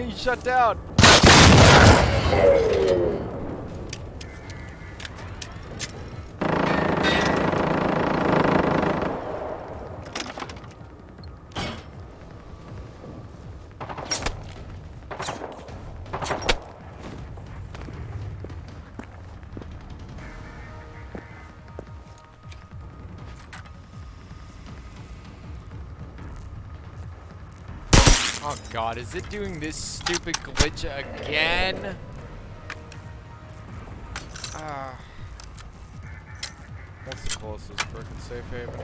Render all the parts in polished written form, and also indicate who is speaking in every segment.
Speaker 1: He shut down. Oh god, is it doing this stupid glitch again? What's the closest freaking safe haven?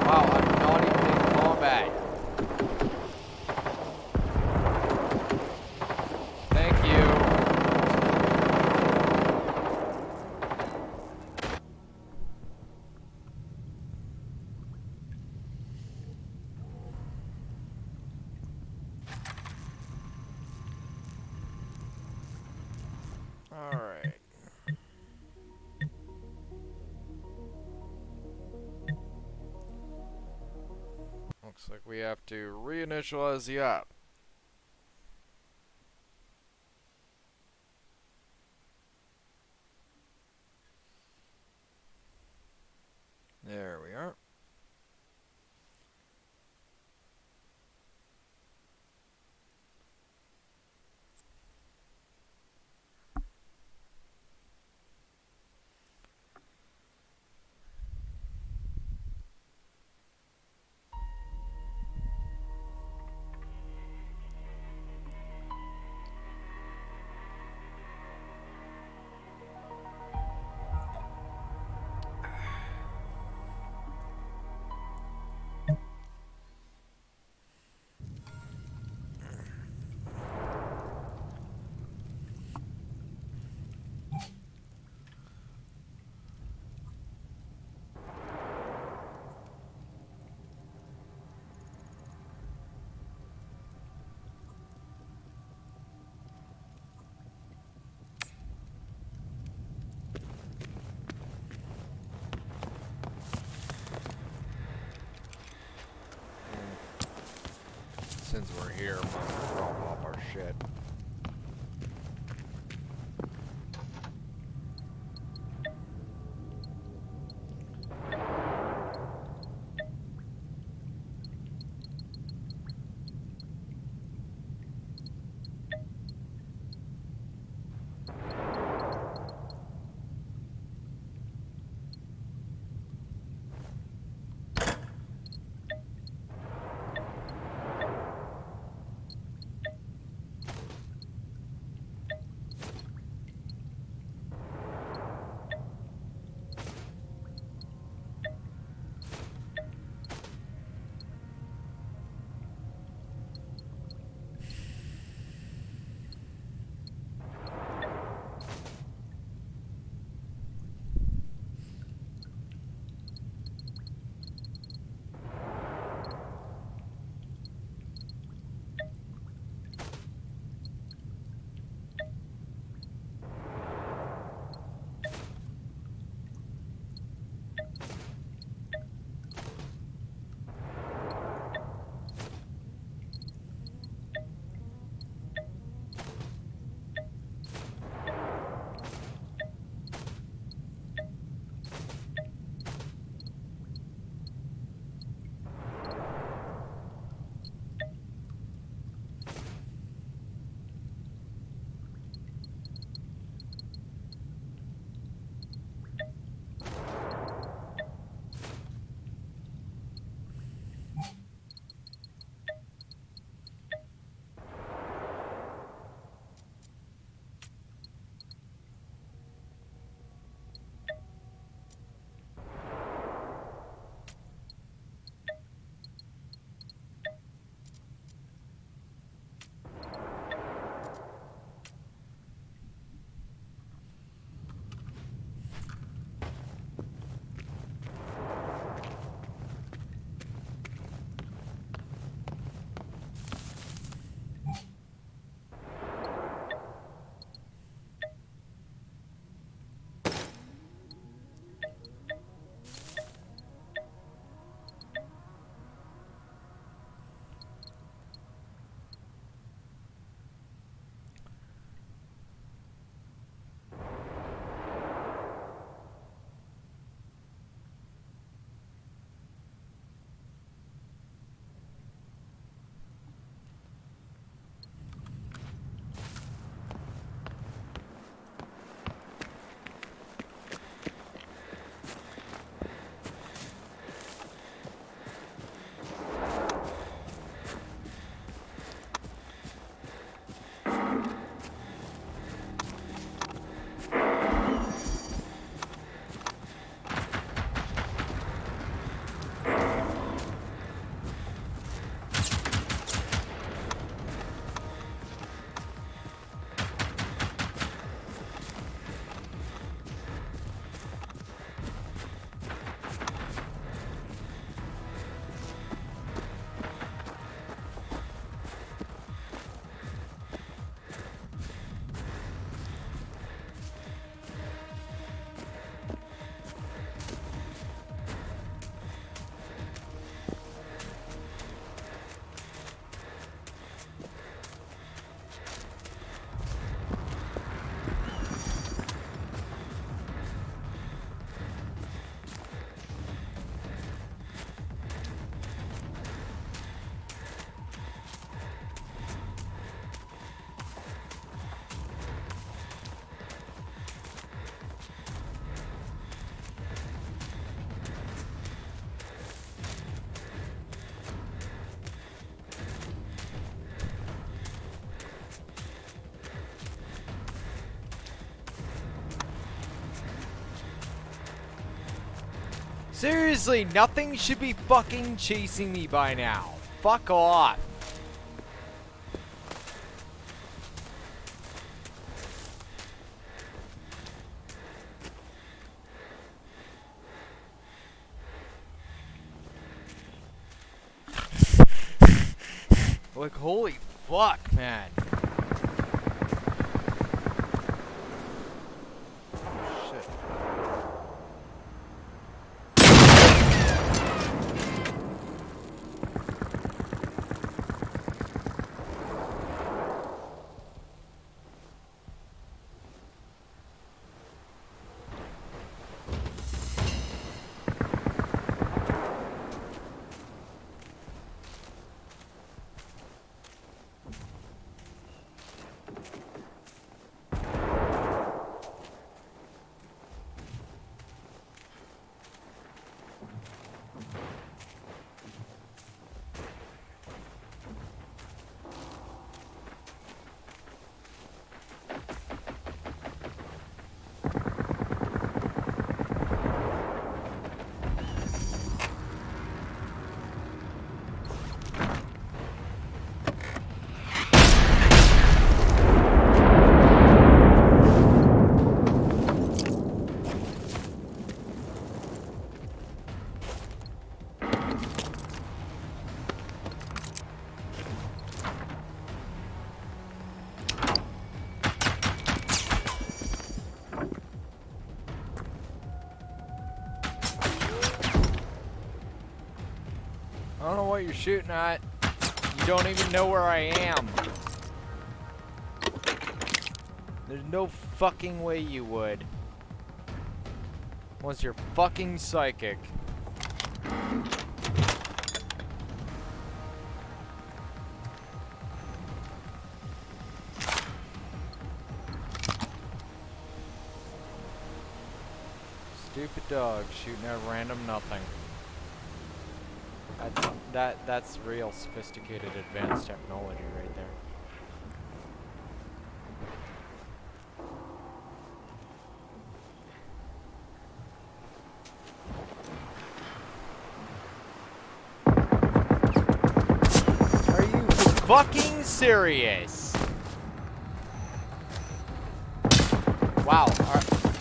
Speaker 1: Wow, I'm not even in combat. Thank you. Alright. Looks like we have to reinitialize the app. There we are. Since we're here, we'll drop off our shit. Seriously, nothing should be fucking chasing me by now. Fuck off. Like, holy fuck, man. Shit. I don't know what you're shooting at. You don't even know where I am. There's no fucking way you would. Unless you're fucking psychic. Stupid dog shooting at random nothing. That's real sophisticated advanced technology right there. Are you fucking serious? Wow,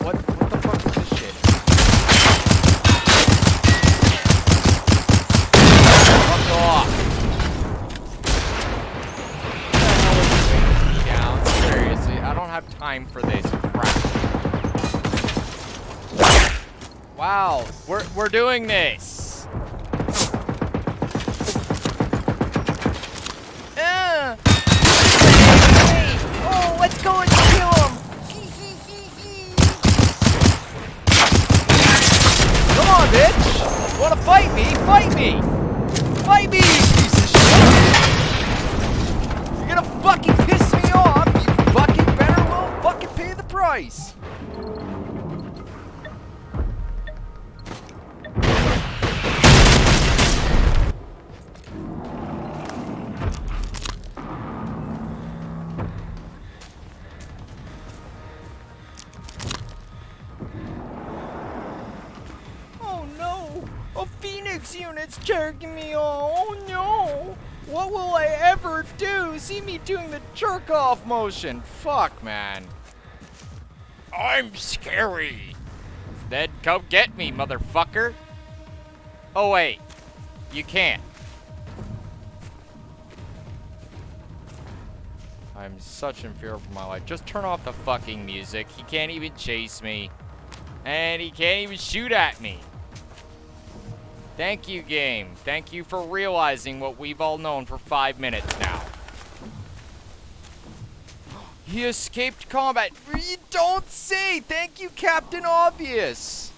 Speaker 1: what the fuck is this shit? Fuck off. Down, seriously, I don't have time for this crap. Wow, we're doing this. Oh, let's go and kill him. Come on, bitch! Wanna fight me? Fight me! Fight me, you piece of shit! You're gonna fucking piss me off, you fucking better well fucking pay the price! Unit's jerking me off. Oh no! What will I ever do? See me doing the jerk off motion. Fuck, man. I'm scary. Then come get me, motherfucker. Oh wait, you can't. I'm such in fear for my life. Just turn off the fucking music. He can't even chase me. And he can't even shoot at me. Thank you, game. Thank you for realizing what we've all known for 5 minutes now. He escaped combat. You don't say! Thank you, Captain Obvious!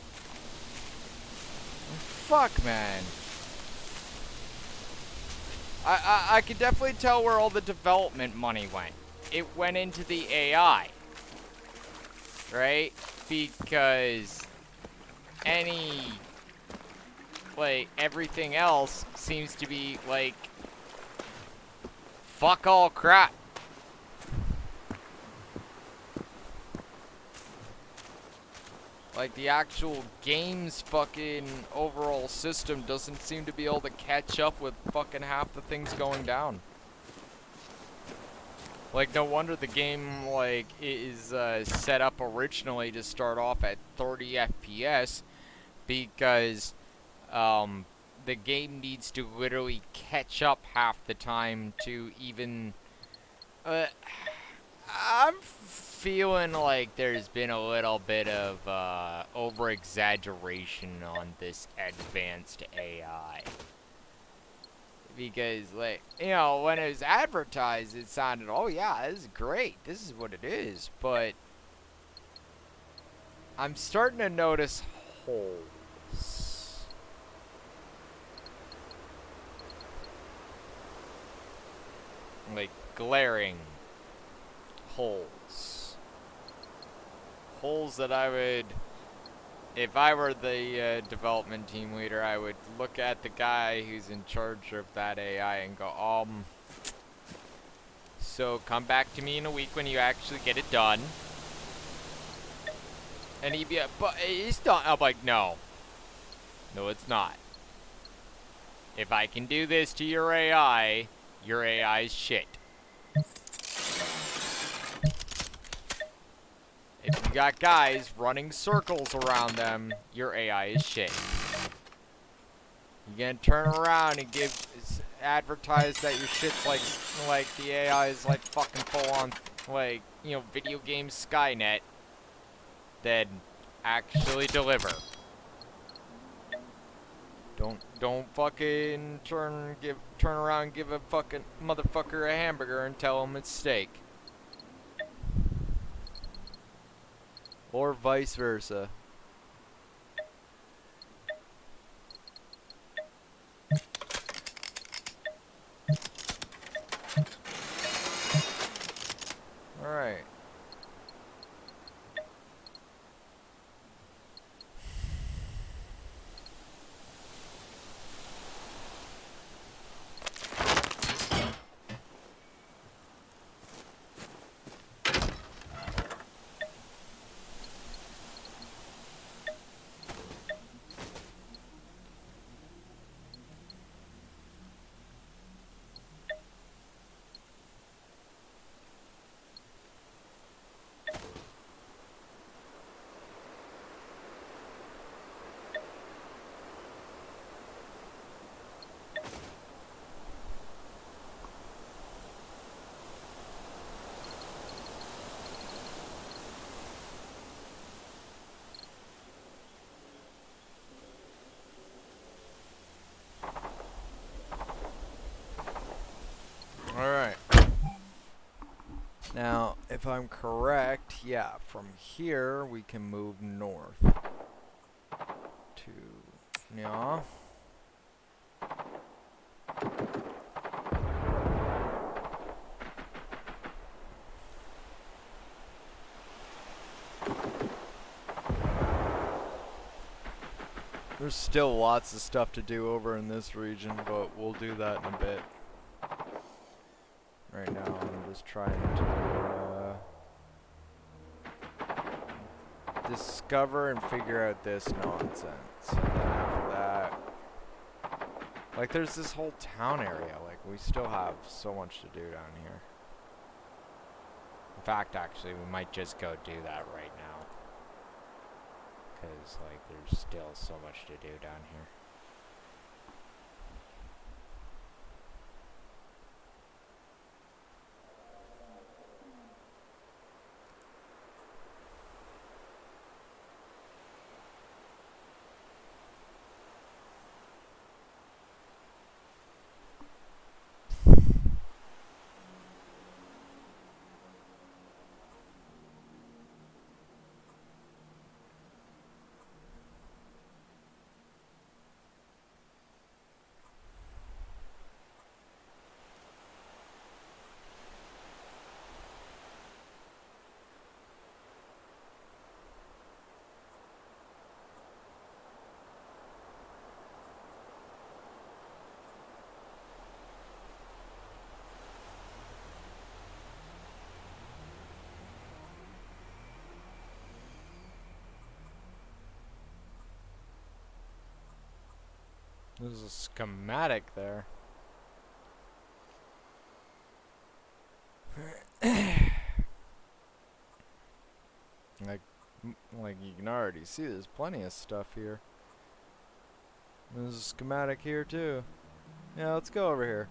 Speaker 1: Fuck, man. I could definitely tell where all the development money went. It went into the AI. Right? Because like, everything else seems to be, like, fuck all crap. Like, the actual game's fucking overall system doesn't seem to be able to catch up with fucking half the things going down. Like, no wonder the game, like, is set up originally to start off at 30 FPS, because, the game needs to literally catch up half the time to even, I'm feeling like there's been a little bit of over-exaggeration on this advanced AI. Because, like, you know, when it was advertised, it sounded, oh yeah, this is great, this is what it is. But I'm starting to notice holes. Like, glaring holes. Holes that I would, if I were the development team leader, I would look at the guy who's in charge of that AI and go, so come back to me in a week when you actually get it done. And he'd be like, but it's done. I'm like, no. No, it's not. If I can do this to your AI is shit. If you got guys running circles around them, your AI is shit. You gonna turn around and advertise that your shit's like the AI is like fucking full on, like, you know, video game Skynet, then actually deliver. Don't fucking turn around and give a fucking motherfucker a hamburger and tell him it's steak. Or vice versa. Alright. Alright. Now, if I'm correct, yeah, from here we can move north to, yeah. There's still lots of stuff to do over in this region, but we'll do that in a bit. Right now, I'm just trying to discover and figure out this nonsense. And then after that, like, there's this whole town area. Like, we still have so much to do down here. In fact, actually, we might just go do that right now. Because, like, there's still so much to do down here. There's a schematic there. Like you can already see, there's plenty of stuff here. There's a schematic here too. Yeah, let's go over here.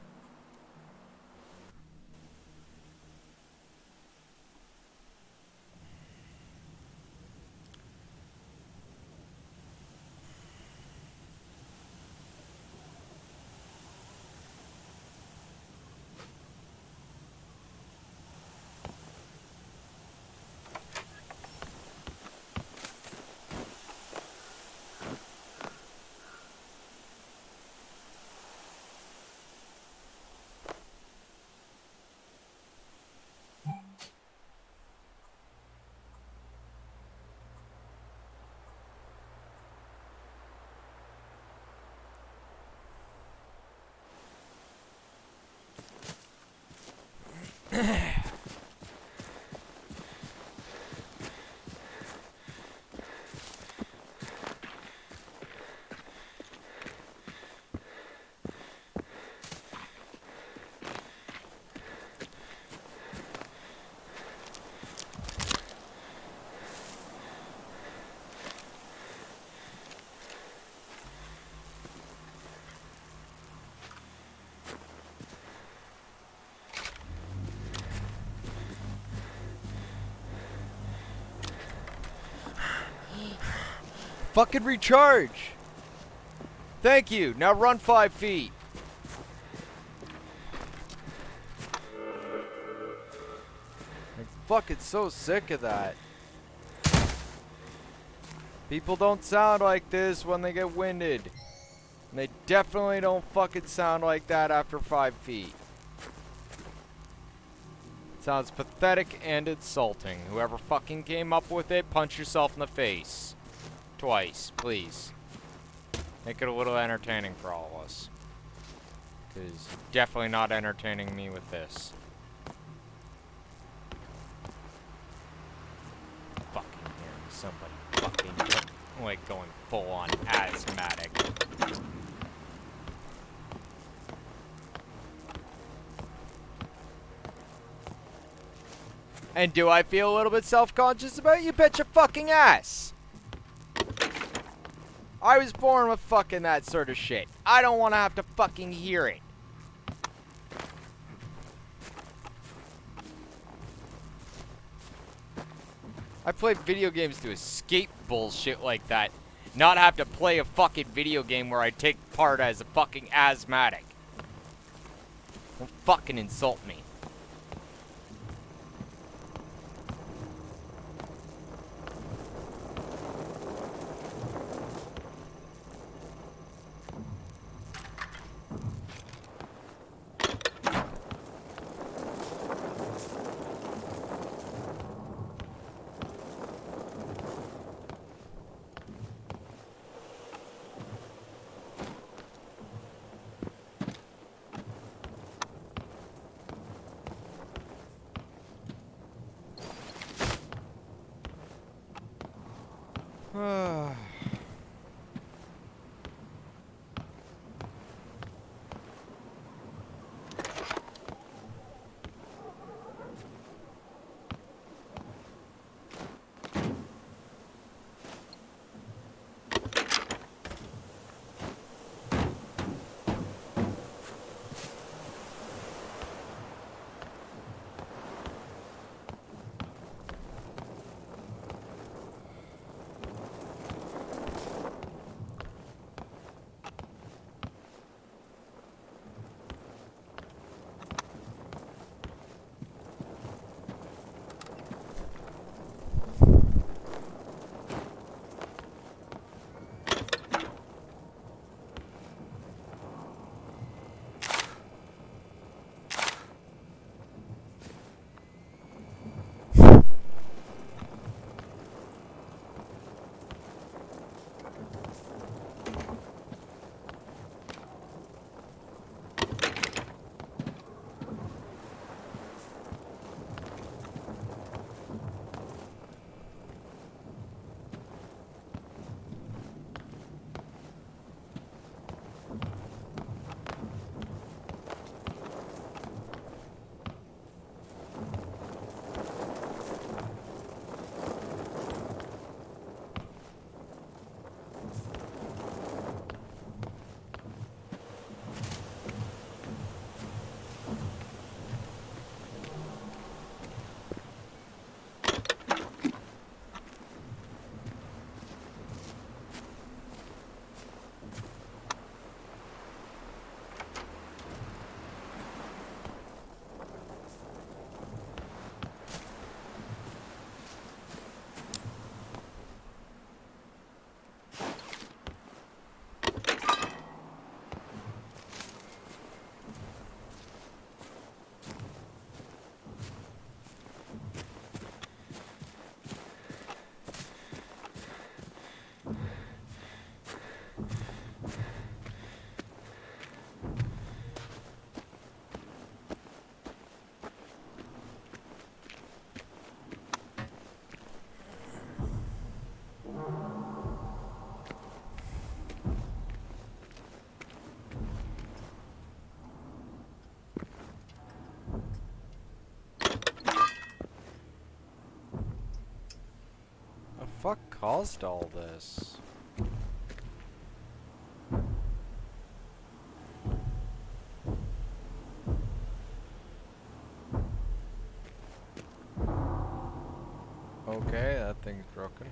Speaker 1: Fucking recharge! Thank you! Now run 5 feet! I'm fucking so sick of that. People don't sound like this when they get winded. And they definitely don't fucking sound like that after 5 feet. It sounds pathetic and insulting. Whoever fucking came up with it, punch yourself in the face. Twice, please. Make it a little entertaining for all of us. Because definitely not entertaining me with this. Fucking hearing somebody fucking like going full on asthmatic. And do I feel a little bit self-conscious about it? You bet your fucking ass! I was born with fucking that sort of shit. I don't want to have to fucking hear it. I play video games to escape bullshit like that. Not have to play a fucking video game where I take part as a fucking asthmatic. Don't fucking insult me. fuck caused all this? Okay, that thing's broken.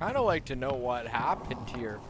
Speaker 1: Kind of like to know what happened here.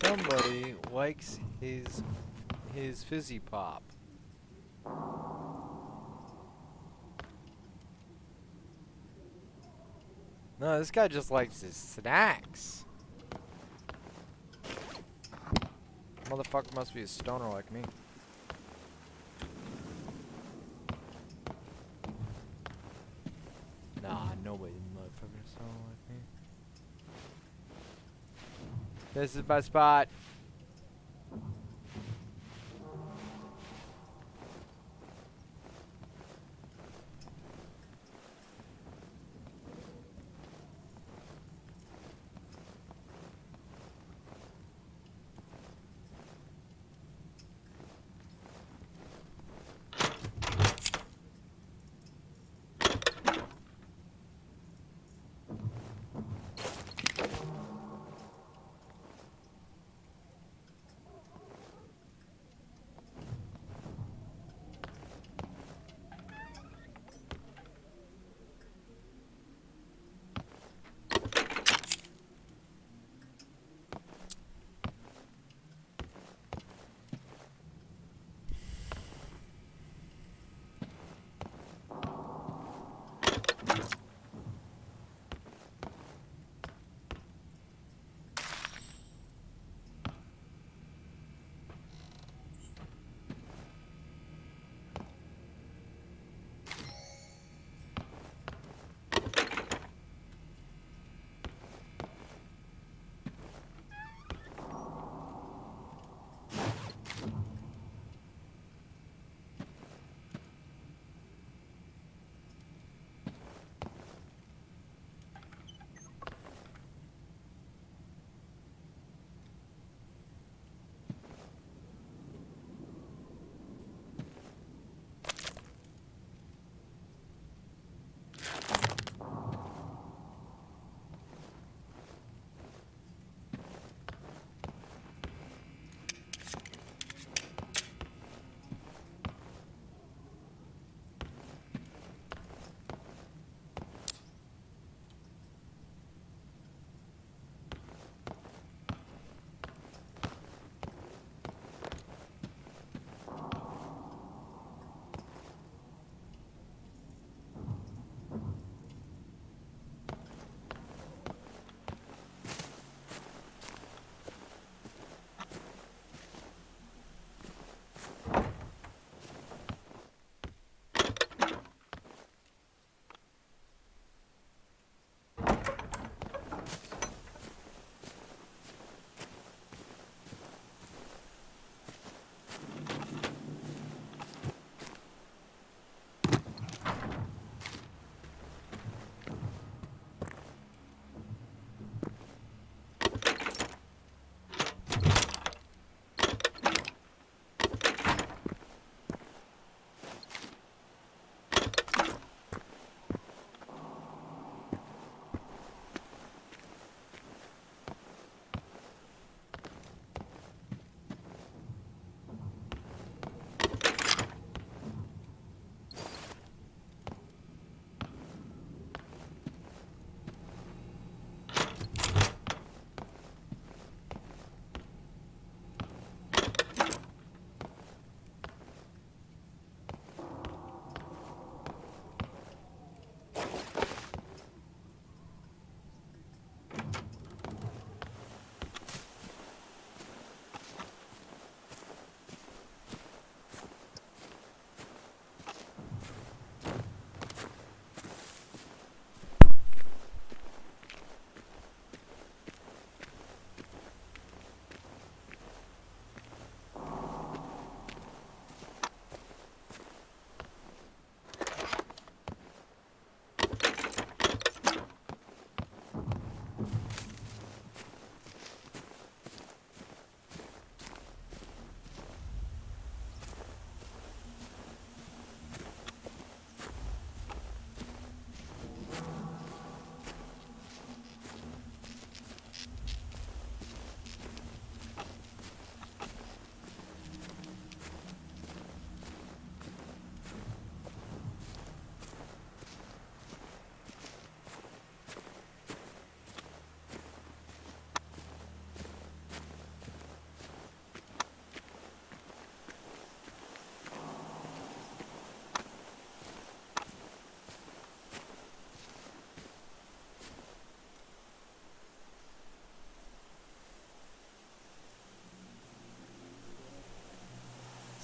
Speaker 1: somebody likes his fizzy pop. No, this guy just likes his snacks. Motherfucker must be a stoner like me. Nah, nobody motherfucker is stoner like me. This is my spot.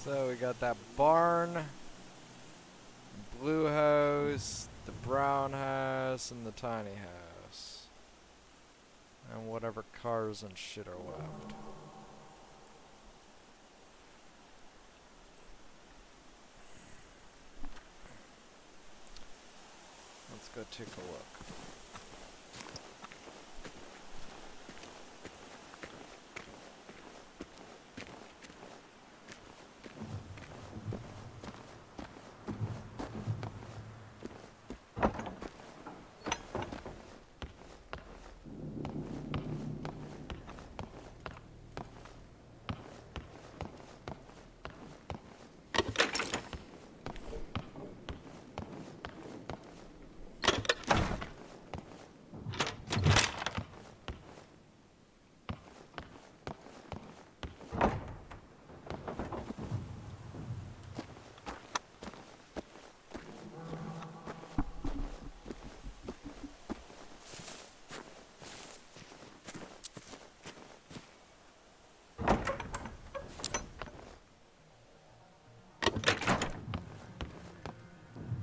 Speaker 1: So we got that barn, blue house, the brown house, and the tiny house. And whatever cars and shit are left. Let's go take a look.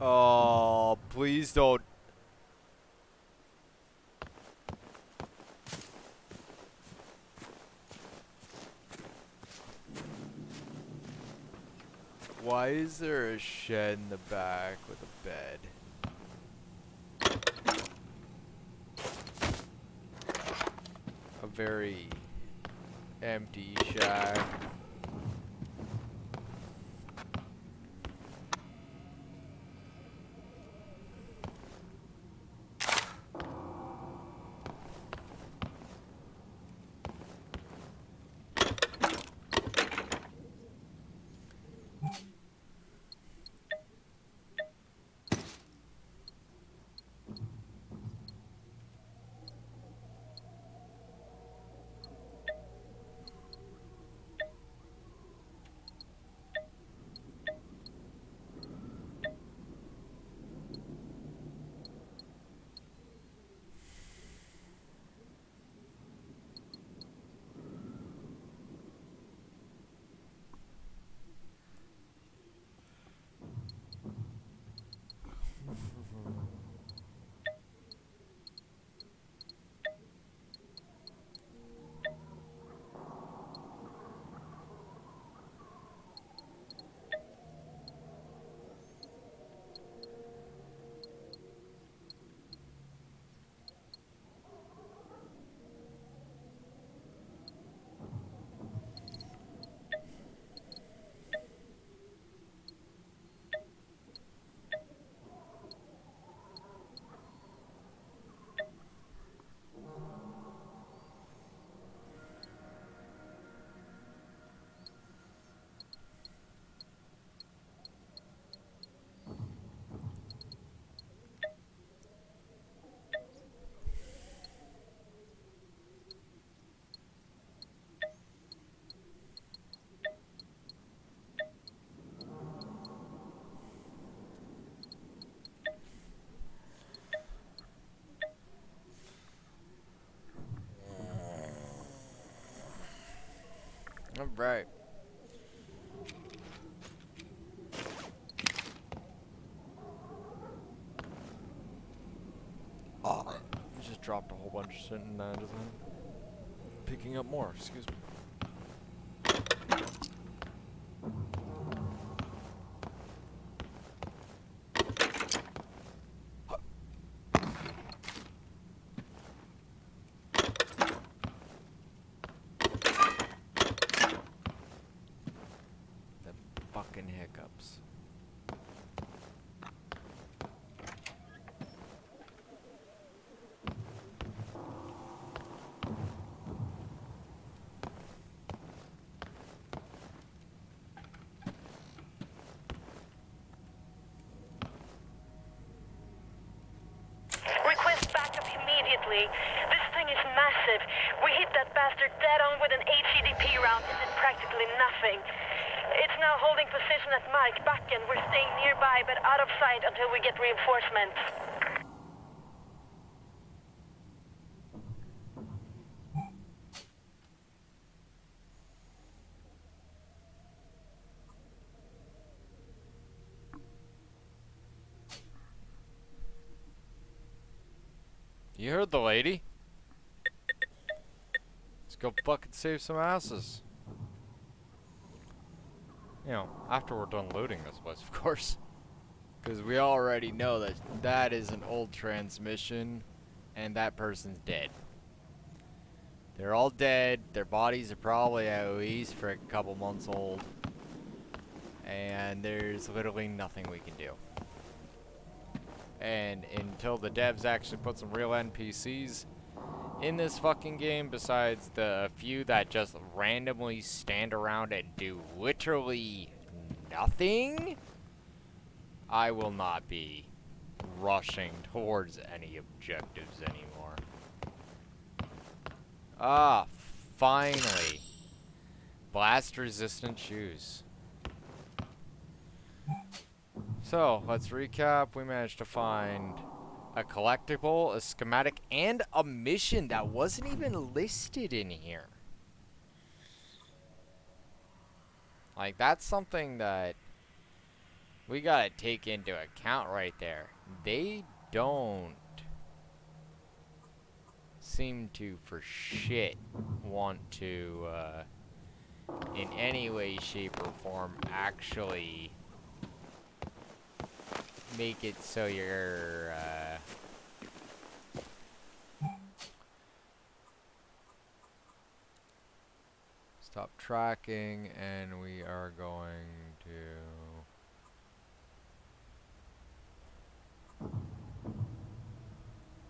Speaker 1: Oh, please don't. Why is there a shed in the back with a bed? A very empty shack. Alright. Oh, I just dropped a whole bunch of shit and just picking up more, excuse me. The fucking hiccups.
Speaker 2: Request backup immediately. This thing is massive. We hit that bastard dead on with an HEDP round and did practically nothing. It's now holding position at Markbacken. We're staying nearby but out of sight until we get reinforcements.
Speaker 1: You heard the lady. Let's go fucking save some asses. You know, after we're done looting this place, of course. Because we already know that that is an old transmission, and that person's dead. They're all dead. Their bodies are probably at least for a couple months old. And there's literally nothing we can do. And until the devs actually put some real NPCs in this fucking game, besides the few that just randomly stand around and do literally nothing, I will not be rushing towards any objectives anymore. Ah, finally. Blast resistant shoes. So, let's recap. We managed to find a collectible, a schematic, and a mission that wasn't even listed in here. Like, that's something that we gotta take into account right there. They don't seem to, for shit, want to, in any way, shape, or form, actually make it so you're, stop tracking, and we are going to...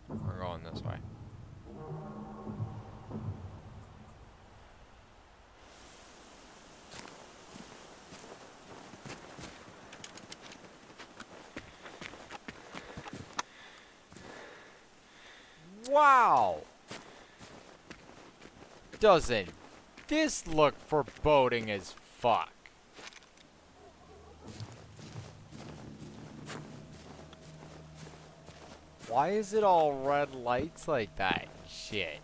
Speaker 1: We're going this way. Wow! Doesn't this look foreboding as fuck? Why is it all red lights like that? Shit.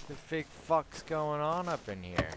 Speaker 1: The fake fuck's going on up in here?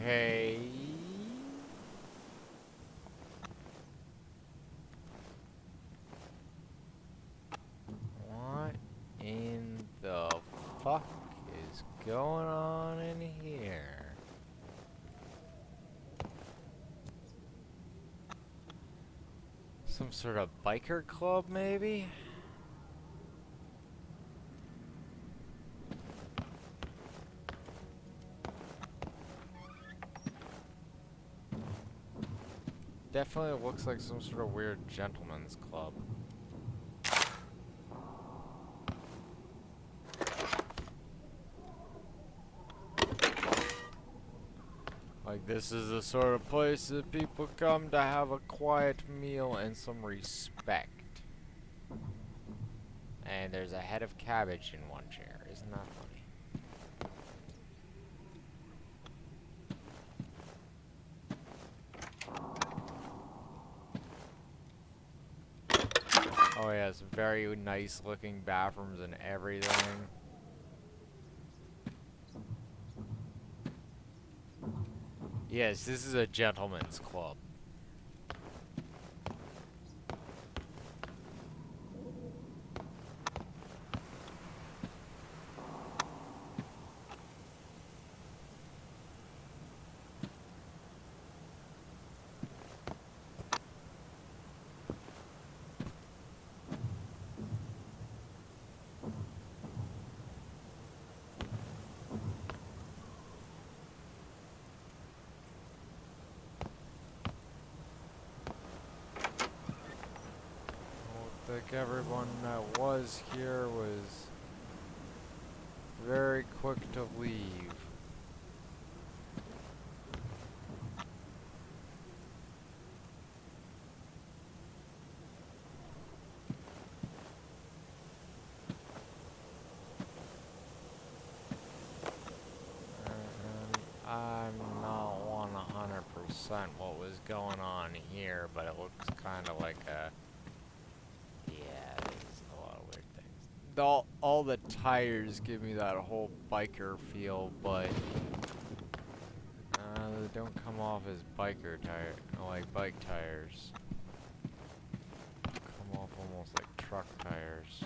Speaker 1: Okay. What in the fuck is going on in here? Some sort of biker club, maybe? Definitely looks like some sort of weird gentleman's club. Like, this is the sort of place that people come to have a quiet meal and some respect. And there's a head of cabbage in one chair. Isn't that funny? Oh yes, very nice looking bathrooms and everything. Yes, this is a gentleman's club. I think everyone that was here was very quick to leave. I'm not 100% what was going on here, but it looks kind of like a... Yeah, there's a lot of weird things. All the tires give me that whole biker feel, but they don't come off as biker tire, like bike tires. Come off almost like truck tires.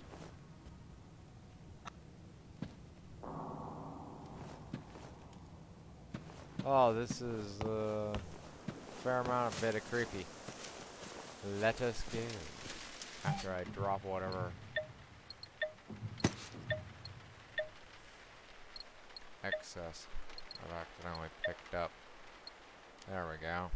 Speaker 1: Oh, this is a fair amount of bit of creepy. Let us go. After I drop whatever excess I've accidentally picked up. There we go.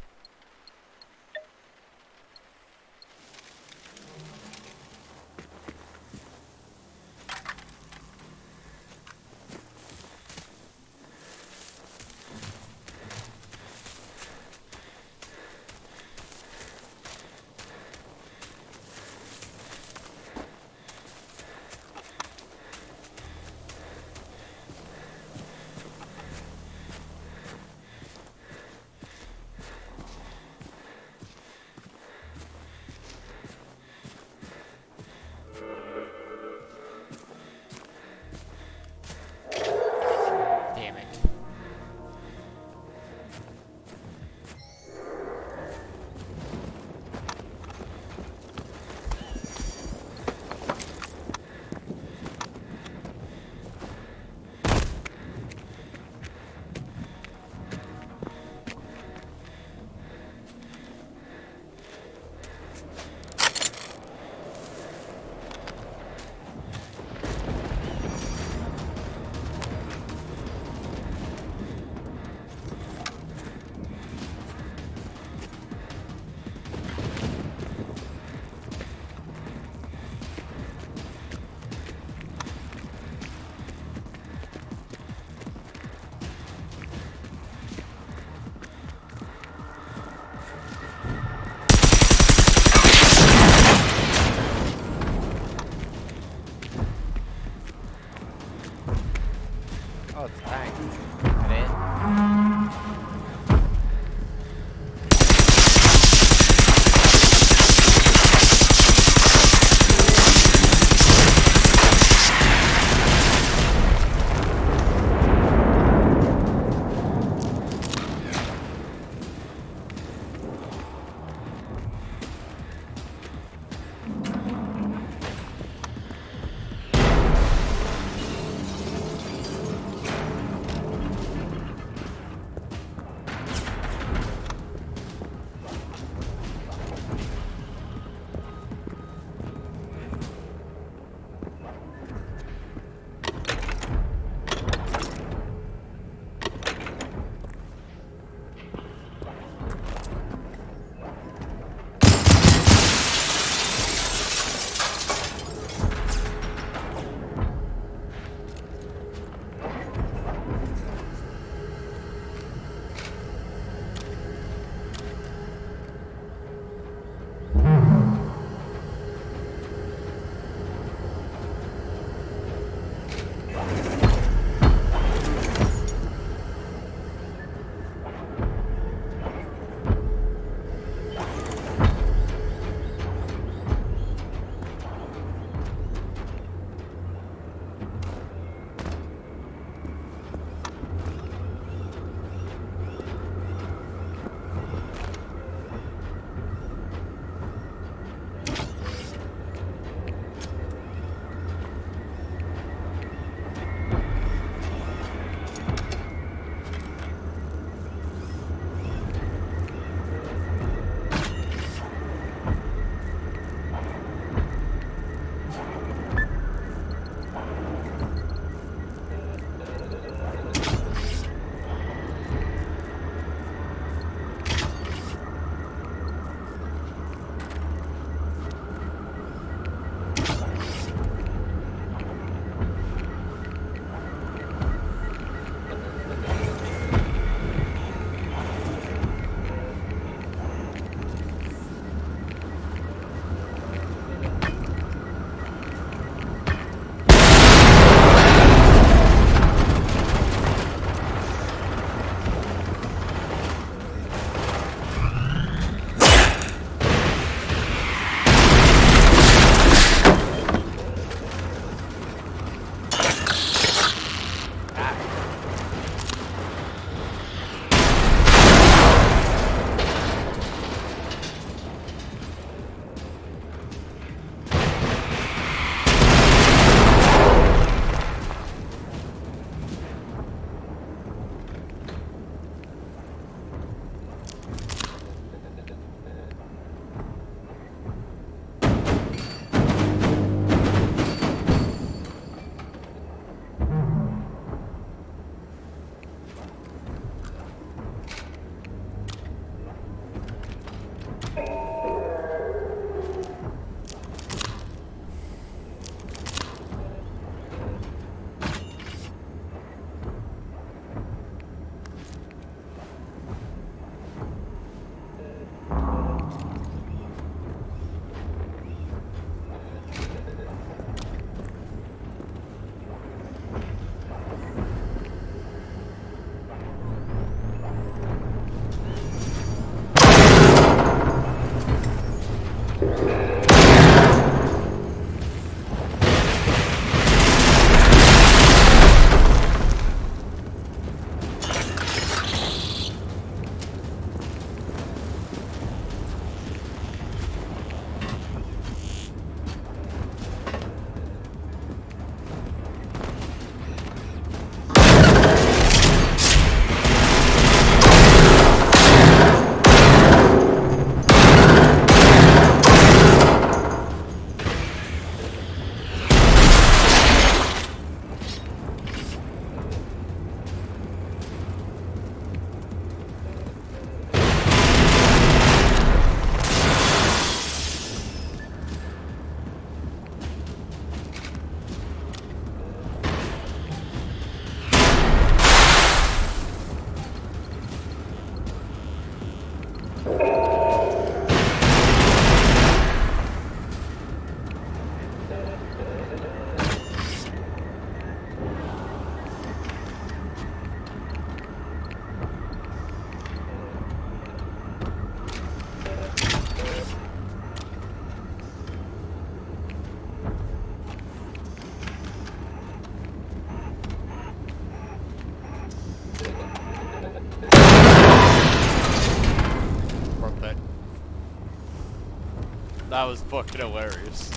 Speaker 1: That was fucking hilarious.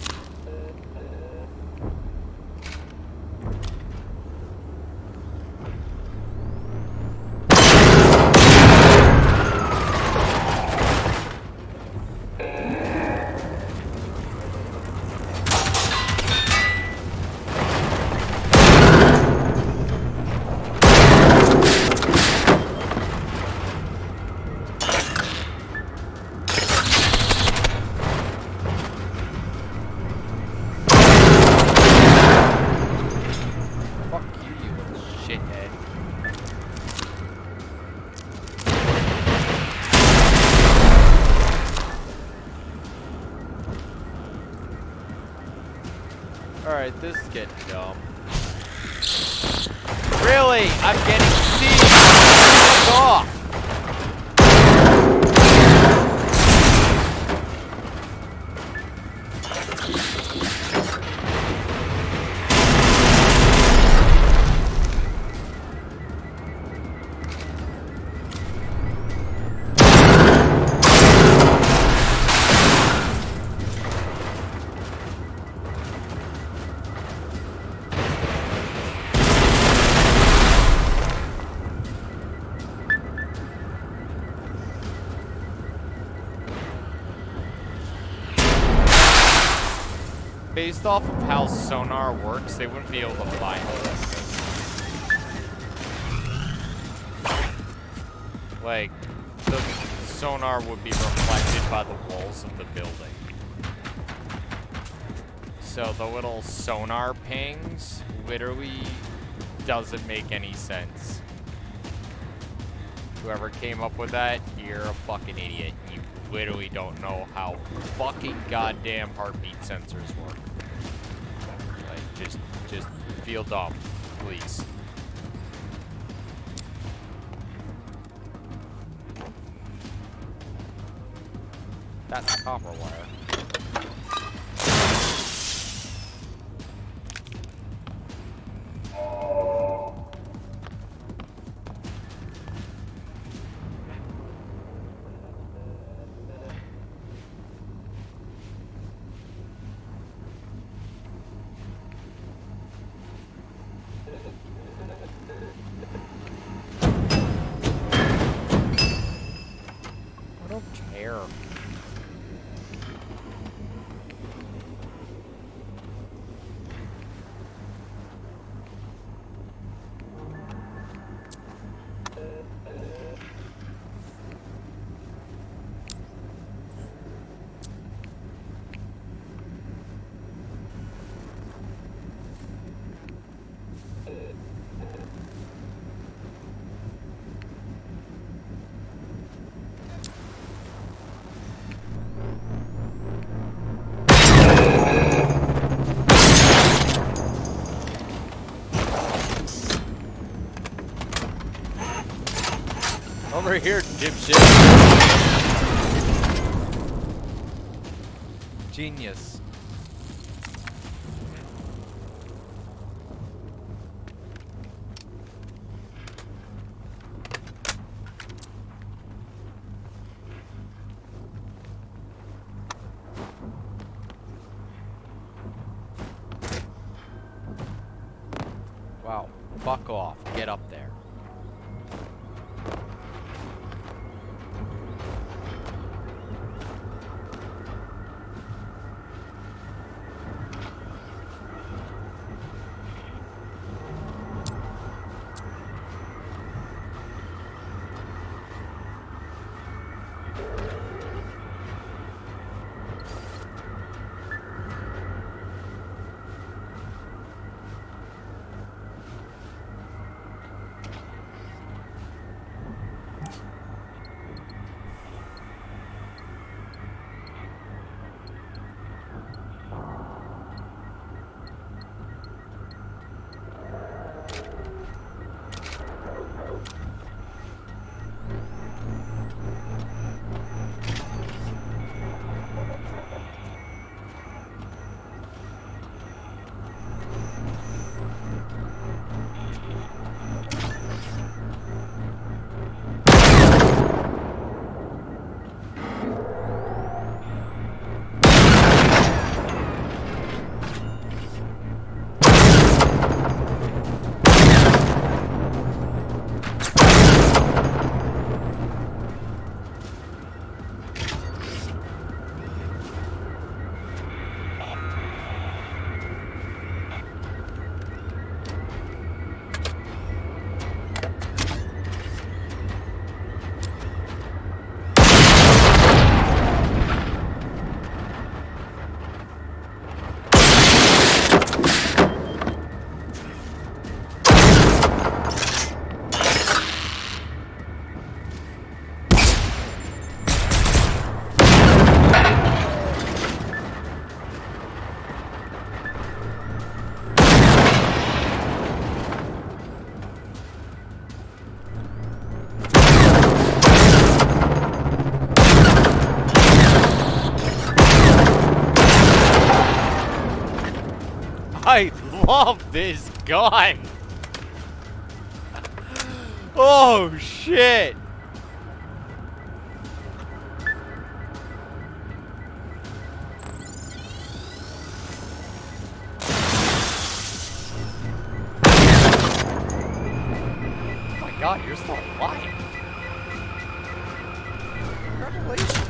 Speaker 1: Alright, this is getting dumb. Really? I'm getting sieged! Fuck off! Based off of how sonar works, they wouldn't be able to find us. Like, the sonar would be reflected by the walls of the building. So the little sonar pings literally doesn't make any sense. Whoever came up with that, you're a fucking idiot. You literally don't know how fucking goddamn heartbeat sensors work. Like, just feel dumb, please. That's copper wire. Over here, dipshit. Genius. Wow. Fuck off. Get up there. I love this gun! Oh shit! Oh my god, you're still alive! Congratulations!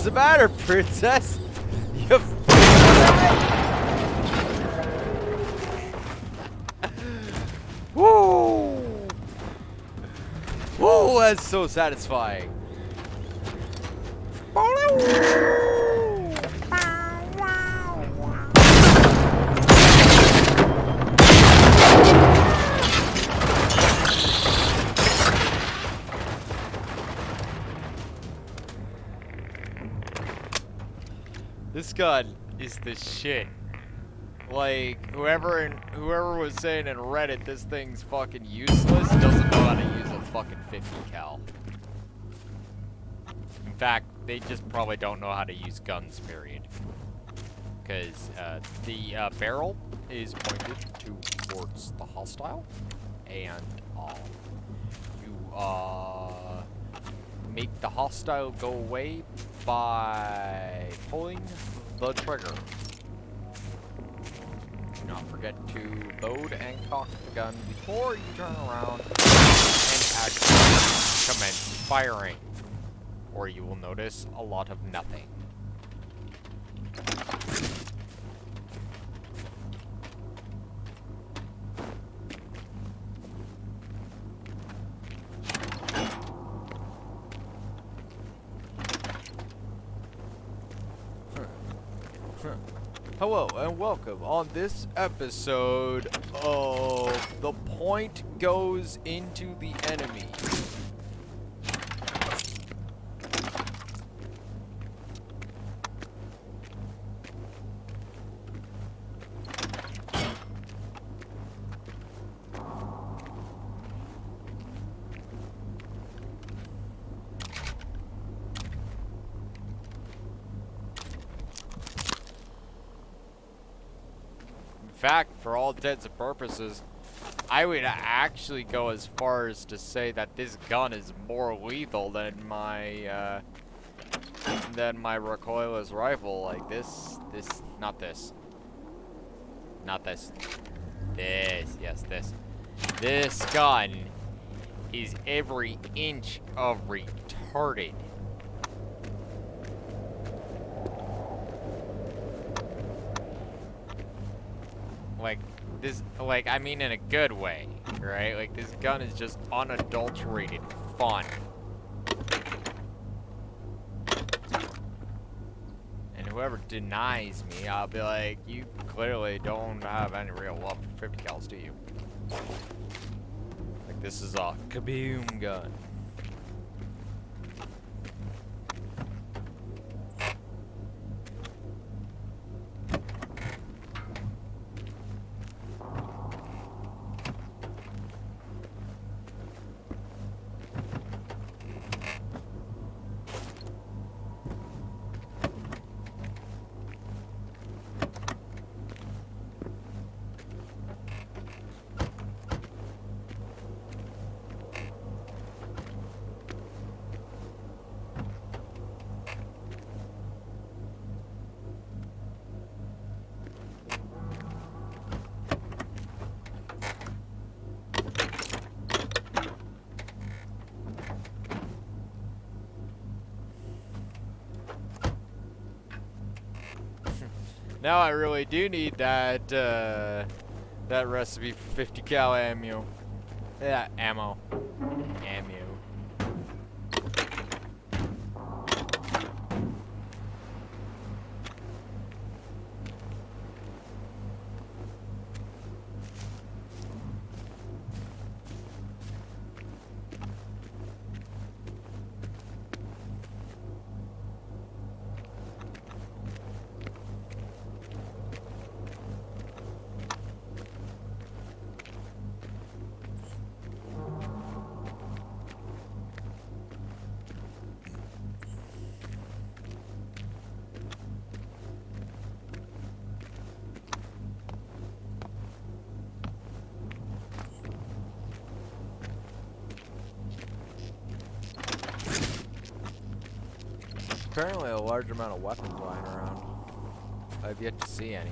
Speaker 1: What's the matter, princess? You Woo! Woo, that's so satisfying. This gun is the shit. Like, whoever was saying in Reddit this thing's fucking useless doesn't know how to use a fucking 50 cal. In fact, they just probably don't know how to use guns, period. Because the barrel is pointed towards the hostile, and you make the hostile go away by pulling the trigger. Do not forget to load and cock the gun before you turn around and actually commence firing, or you will notice a lot of nothing. Hello and welcome on this episode of The Point Goes Into the Enemy. In fact, for all intents and purposes, I would actually go as far as to say that this gun is more lethal than my recoilless rifle. Like this, not this. Yes, this. This gun is every inch of retarded. Like, this, like, I mean in a good way, right? Like, this gun is just unadulterated fun. And whoever denies me, I'll be like, you clearly don't have any real love for 50 cals, do you? Like, this is a kaboom gun. Now I really do need that that recipe for 50 cal ammo. Yeah, ammo. Apparently a large amount of weapons lying around. I've yet to see any.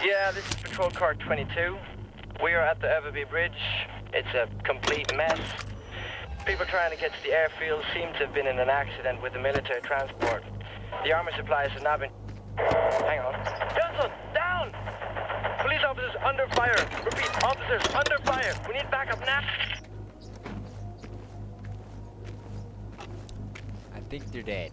Speaker 3: Yeah, this is Patrol Car 22. We are at the Everby Bridge. It's a complete mess. People trying to get to the airfield seem to have been in an accident with the military transport. The armor supplies have now been... Hang on. Johnson, down! Police officers under fire. Repeat, officers under fire. We need backup now.
Speaker 1: I think they're dead.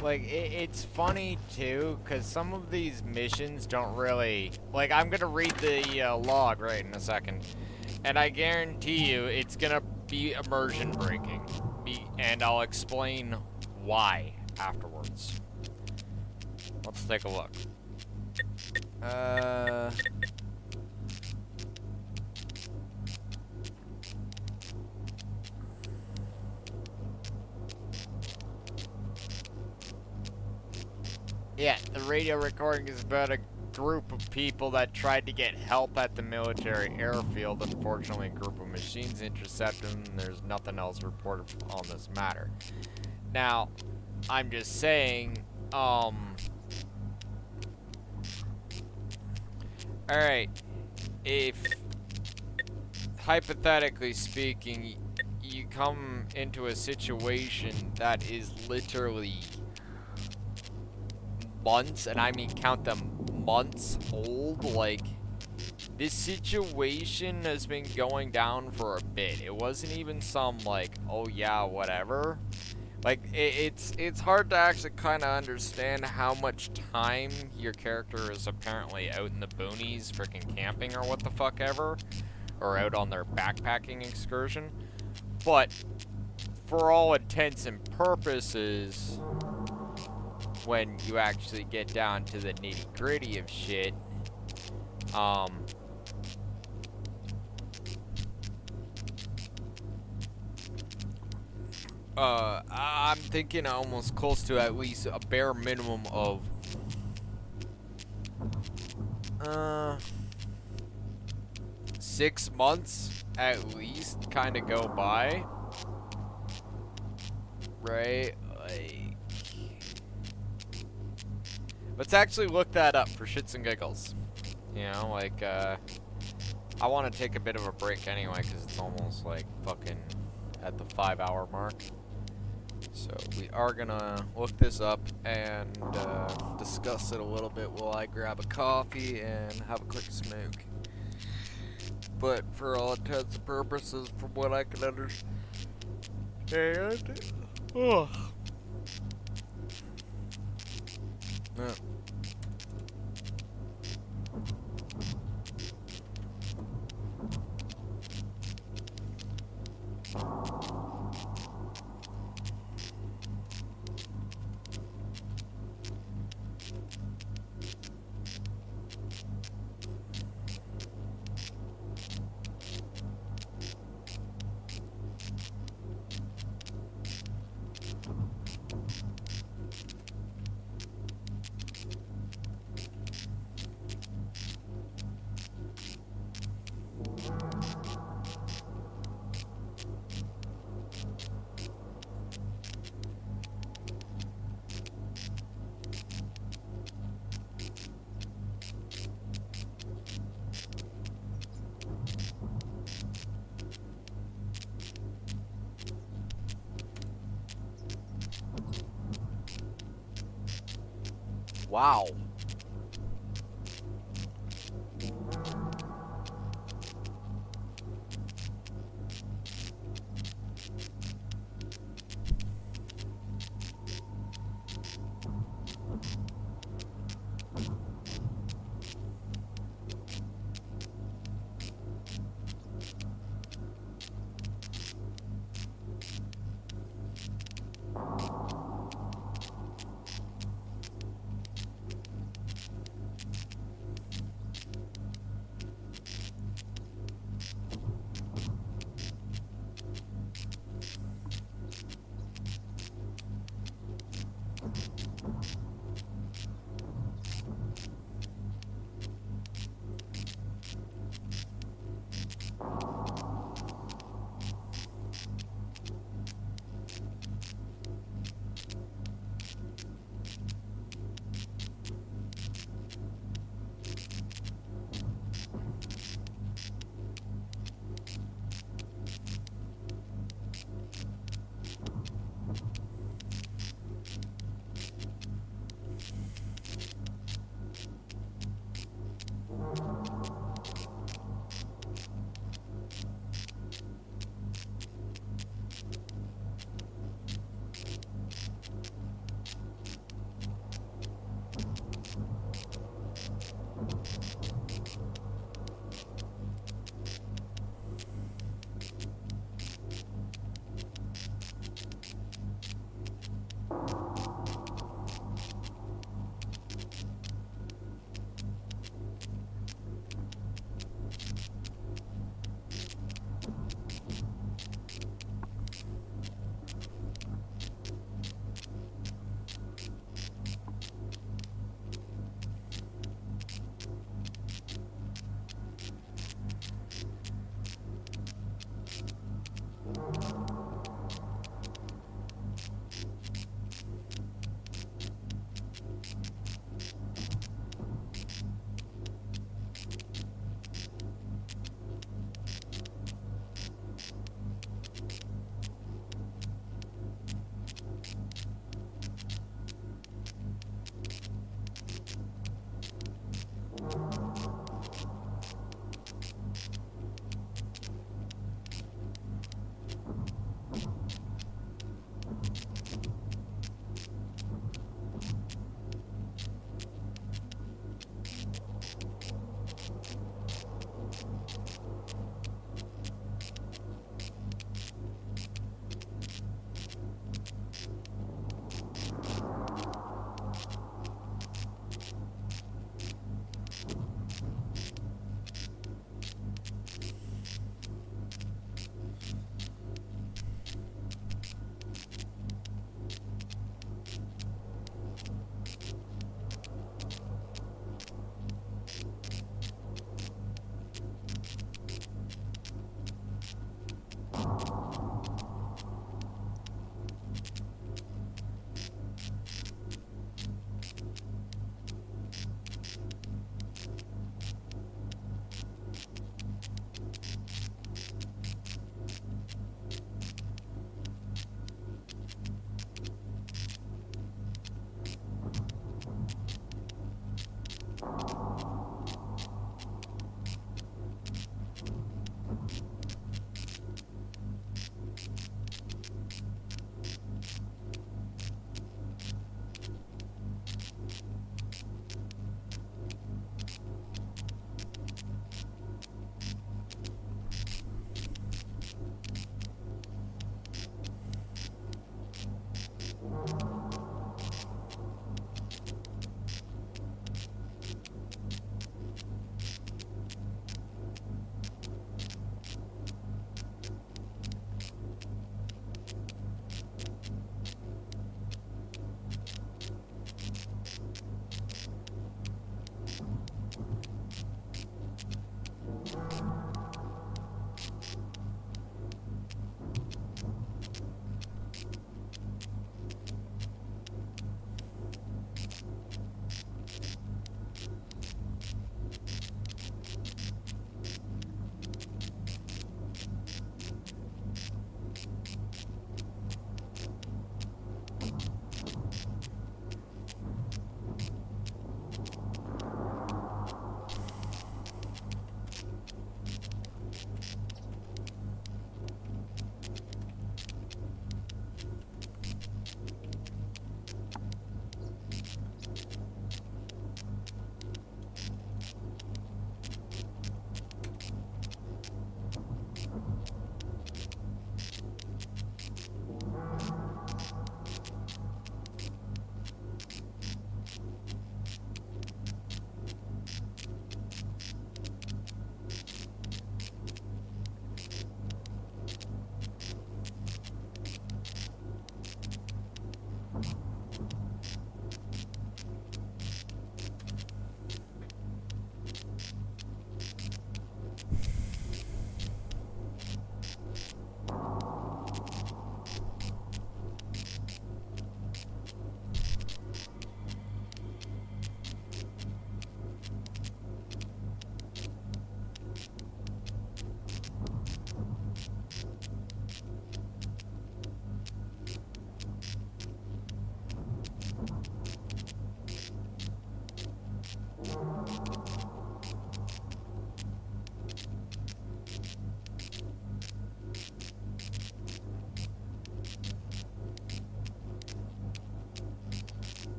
Speaker 1: Like, it's funny, too, because some of these missions don't really... Like, I'm going to read the log right in a second. And I guarantee you it's going to be immersion breaking. And I'll explain why afterwards. Let's take a look. Yeah, the radio recording is about a group of people that tried to get help at the military airfield. Unfortunately, a group of machines intercepted them, and there's nothing else reported on this matter. Now, I'm just saying, alright, if, hypothetically speaking, you come into a situation that is literally months, and I mean count them months old, like, this situation has been going down for a bit. It wasn't even some, like, oh yeah, whatever. Like, it's hard to actually kind of understand how much time your character is apparently out in the boonies freaking camping or what the fuck ever, or out on their backpacking excursion. But for all intents and purposes, when you actually get down to the nitty-gritty of shit, I'm thinking almost close to at least a bare minimum of 6 months at least kind of go by, right? Like, let's actually look that up for shits and giggles. You know, like, I want to take a bit of a break anyway, because it's almost like fucking at the 5-hour mark. So we are gonna look this up and discuss it a little bit while I grab a coffee and have a quick smoke. But for all intents and purposes, from what I can understand, oh. Yeah. Wow.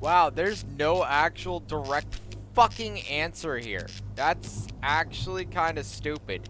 Speaker 1: Wow, there's no actual direct fucking answer here. That's actually kind of stupid.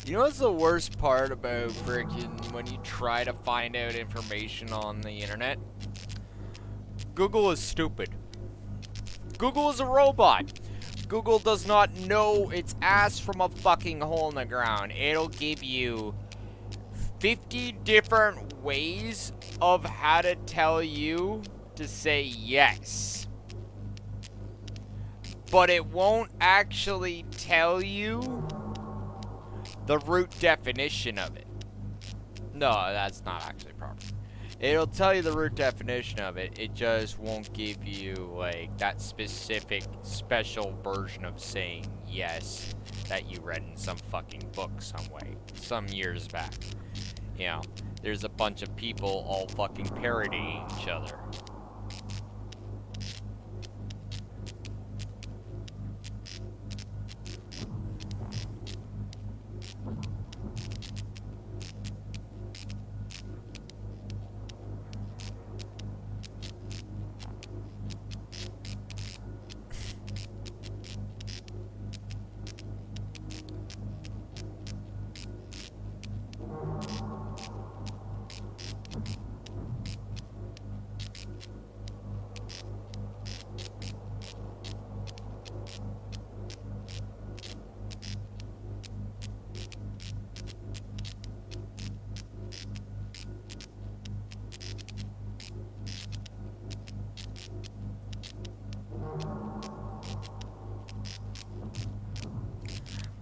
Speaker 1: You know what's the worst part about freaking when you try to find out information on the internet? Google is stupid. Google is a robot. Google does not know its ass from a fucking hole in the ground. It'll give you 50 different ways of how to tell you to say yes. But it won't actually tell you the root definition of it. No, that's not actually proper. It'll tell you the root definition of it. It just won't give you like that specific special version of saying yes that you read in some fucking book some years back. You know, there's a bunch of people all fucking parodying each other.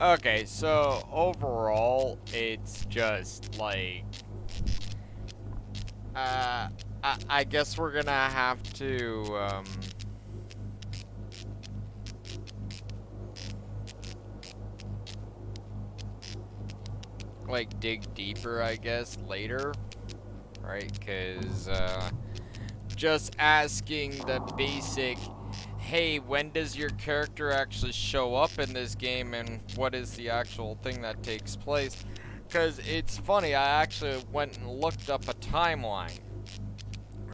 Speaker 1: Okay, so overall, it's just like, I guess we're gonna have to, like, dig deeper, I guess, later, right? Because, just asking the basic, hey, when does your character actually show up in this game, and what is the actual thing that takes place? Because it's funny, I actually went and looked up a timeline,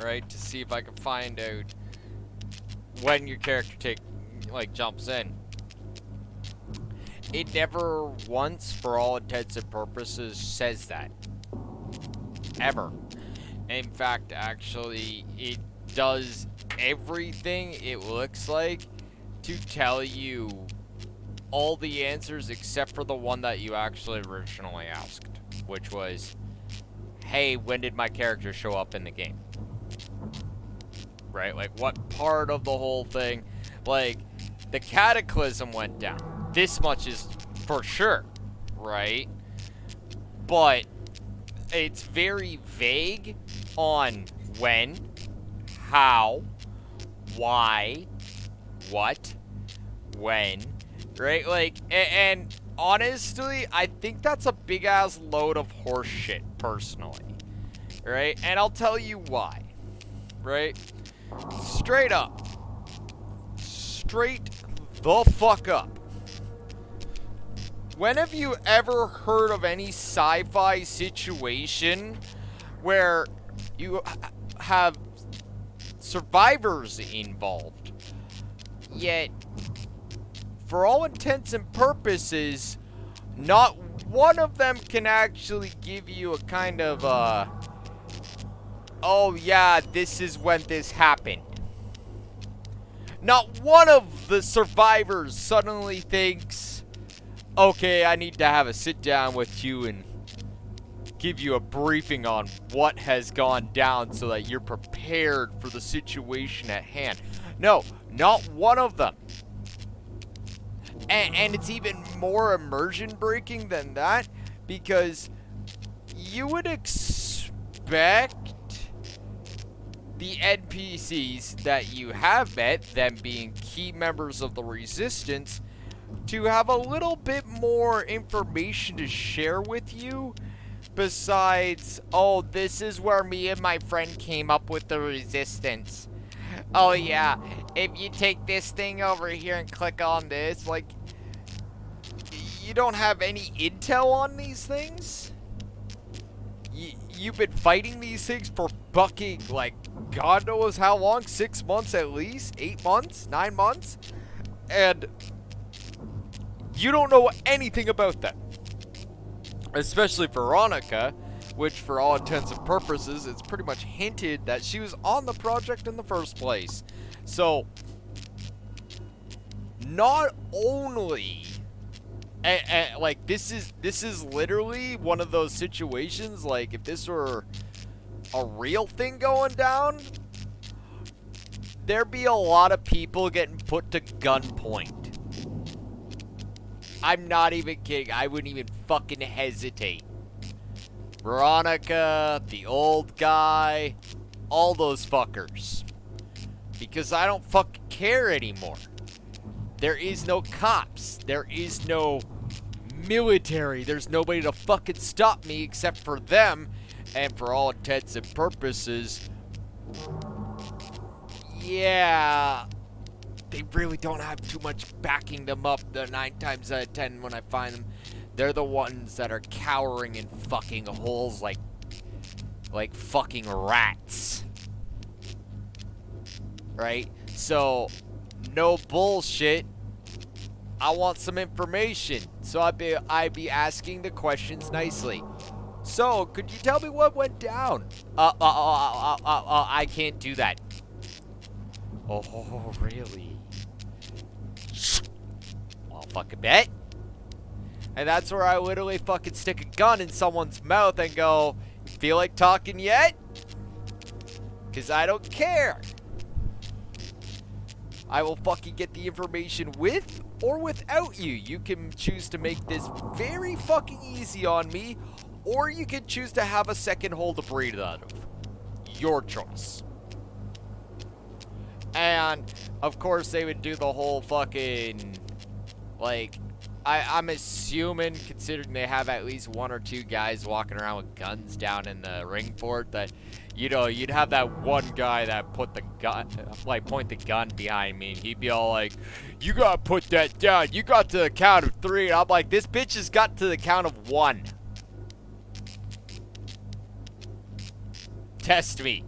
Speaker 1: right, to see if I could find out when your character jumps in. It never once, for all intents and purposes, says that. Ever. In fact, actually, it does everything it looks like to tell you all the answers except for the one that you actually originally asked, which was, hey, when did my character show up in the game? Right? Like, what part of the whole thing? Like, the Cataclysm went down. This much is for sure, right? But it's very vague on when, how, why, what, when, right? Like, and honestly, I think that's a big ass load of horse shit, personally, right? And I'll tell you why, right? Straight up. Straight the fuck up. When have you ever heard of any sci-fi situation where you have survivors involved, yet, for all intents and purposes, not one of them can actually give you a kind of, oh yeah, this is when this happened. Not one of the survivors suddenly thinks, okay, I need to have a sit down with you and give you a briefing on what has gone down so that you're prepared for the situation at hand. No, not one of them. And it's even more immersion breaking than that, because you would expect the NPCs that you have met, them being key members of the Resistance, to have a little bit more information to share with you besides, oh, this is where me and my friend came up with the Resistance. Oh yeah, if you take this thing over here and click on this, like, you don't have any intel on these things? You've been fighting these things for fucking, like, God knows how long, 6 months at least, 8 months, 9 months, and you don't know anything about them. Especially Veronica, which for all intents and purposes, it's pretty much hinted that she was on the project in the first place. So, not only, like, this is literally one of those situations, like, if this were a real thing going down, there'd be a lot of people getting put to gunpoint. I'm not even kidding. I wouldn't even fucking hesitate. Veronica, the old guy, all those fuckers. Because I don't fucking care anymore. There is no cops. There is no military. There's nobody to fucking stop me except for them. And for all intents and purposes, yeah, they really don't have too much backing them up. The 9 times out of 10 when I find them, they're the ones that are cowering in fucking holes like fucking rats. Right? So, no bullshit. I want some information. So I'd be asking the questions nicely. So, could you tell me what went down? I can't do that. Oh, really? I'll fucking bet. And that's where I literally fucking stick a gun in someone's mouth and go, feel like talking yet? Because I don't care. I will fucking get the information with or without you. You can choose to make this very fucking easy on me, or you can choose to have a second hole to breathe out of. Your choice. And, of course, they would do the whole fucking, like, I'm assuming, considering they have at least 1 or 2 guys walking around with guns down in the ring fort, that, you know, you'd have that one guy that put the gun, like, point the gun behind me, and he'd be all like, you gotta put that down, you got to the count of 3, and I'm like, this bitch has got to the count of 1. Test me.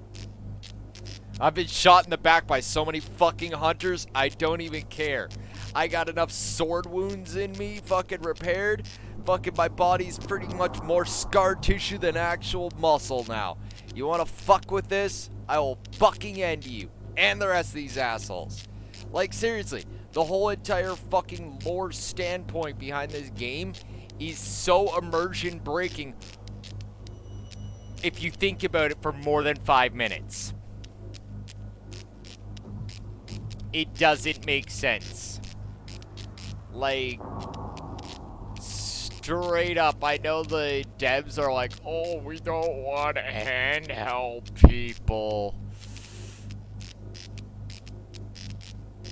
Speaker 1: I've been shot in the back by so many fucking hunters, I don't even care. I got enough sword wounds in me, fucking repaired. Fucking my body's pretty much more scar tissue than actual muscle now. You wanna fuck with this? I will fucking end you. And the rest of these assholes. Like, seriously, the whole entire fucking lore standpoint behind this game is so immersion breaking if you think about it for more than 5 minutes. It doesn't make sense. Like, straight up, I know the devs are like, oh, we don't want handheld people.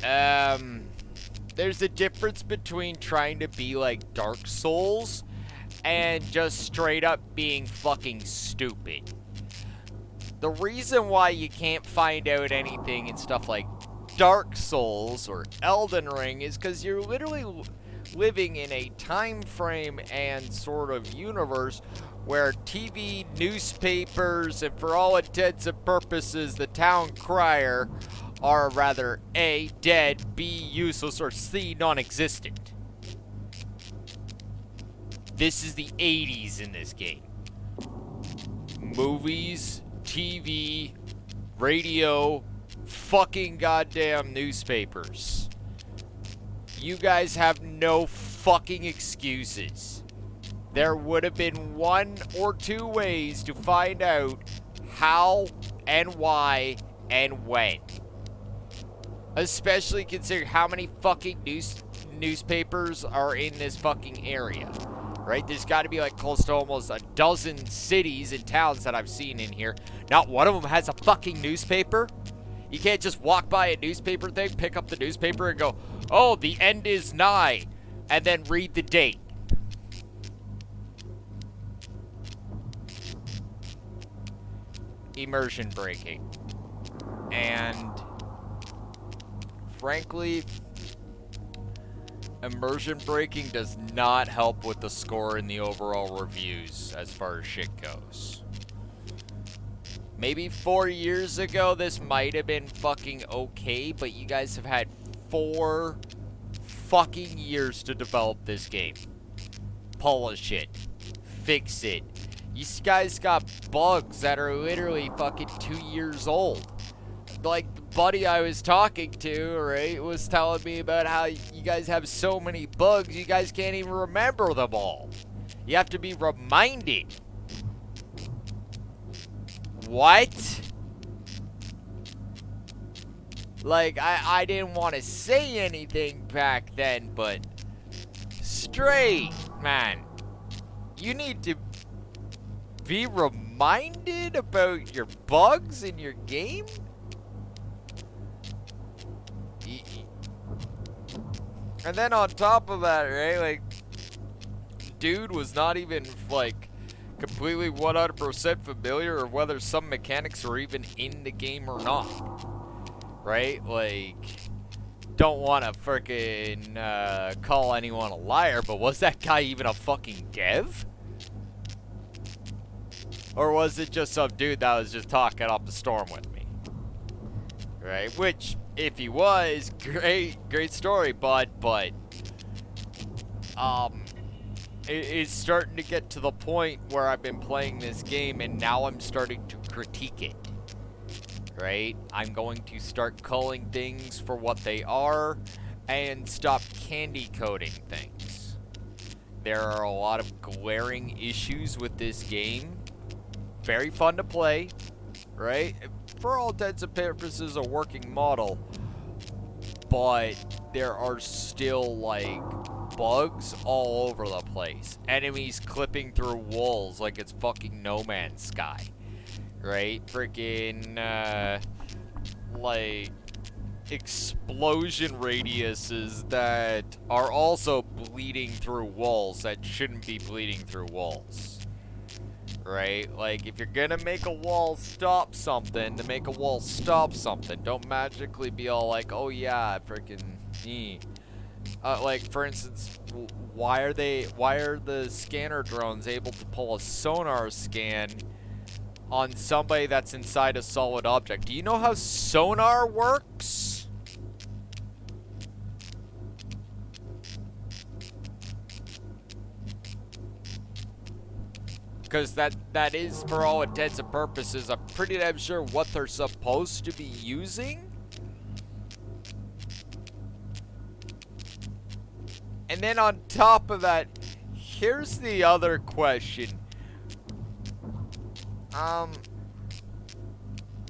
Speaker 1: There's a difference between trying to be like Dark Souls and just straight up being fucking stupid. The reason why you can't find out anything and stuff like Dark Souls or Elden Ring is because you're literally living in a time frame and sort of universe where TV, newspapers, and for all intents and purposes, the town crier are rather A, dead, B, useless, or C, non-existent. This is the 80s in this game. Movies, TV, radio, fucking goddamn newspapers. You guys have no fucking excuses. There would have been 1 or 2 ways to find out how and why and when. Especially considering how many fucking newspapers are in this fucking area. Right? There's got to be like close to almost a dozen cities and towns that I've seen in here. Not one of them has a fucking newspaper. You can't just walk by a newspaper thing, pick up the newspaper and go, oh, the end is nigh, and then read the date. Immersion breaking. And frankly, immersion breaking does not help with the score in the overall reviews as far as shit goes. Maybe 4 years ago, this might have been fucking okay, but you guys have had 4 fucking years to develop this game. Polish it. Fix it. You guys got bugs that are literally fucking 2 years old. Like, the buddy I was talking to, right, was telling me about how you guys have so many bugs, you guys can't even remember them all. You have to be reminded. What? Like, I didn't want to say anything back then, but straight, man. You need to be reminded about your bugs in your game? And then on top of that, right, like, dude was not even, like, completely 100% familiar or whether some mechanics are even in the game or not. Right? Like, don't want to freaking call anyone a liar, but was that guy even a fucking dev? Or was it just some dude that was just talking up the storm with me? Right? Which, if he was, great story, bud, but it's starting to get to the point where I've been playing this game and now I'm starting to critique it. Right? I'm going to start calling things for what they are and stop candy coating things. There are a lot of glaring issues with this game. Very fun to play, right? For all intents and purposes, a working model. But there are still, like, bugs all over the place. Enemies clipping through walls like it's fucking No Man's Sky. Right? Freaking, like, explosion radiuses that are also bleeding through walls that shouldn't be bleeding through walls. Right? Like, if you're gonna make a wall stop something, to make a wall stop something. Don't magically be all like, oh yeah, freaking, like, for instance, why are the scanner drones able to pull a sonar scan on somebody that's inside a solid object? Do you know how sonar works? Because that is, for all intents and purposes, I'm pretty damn sure what they're supposed to be using. And then on top of that, here's the other question.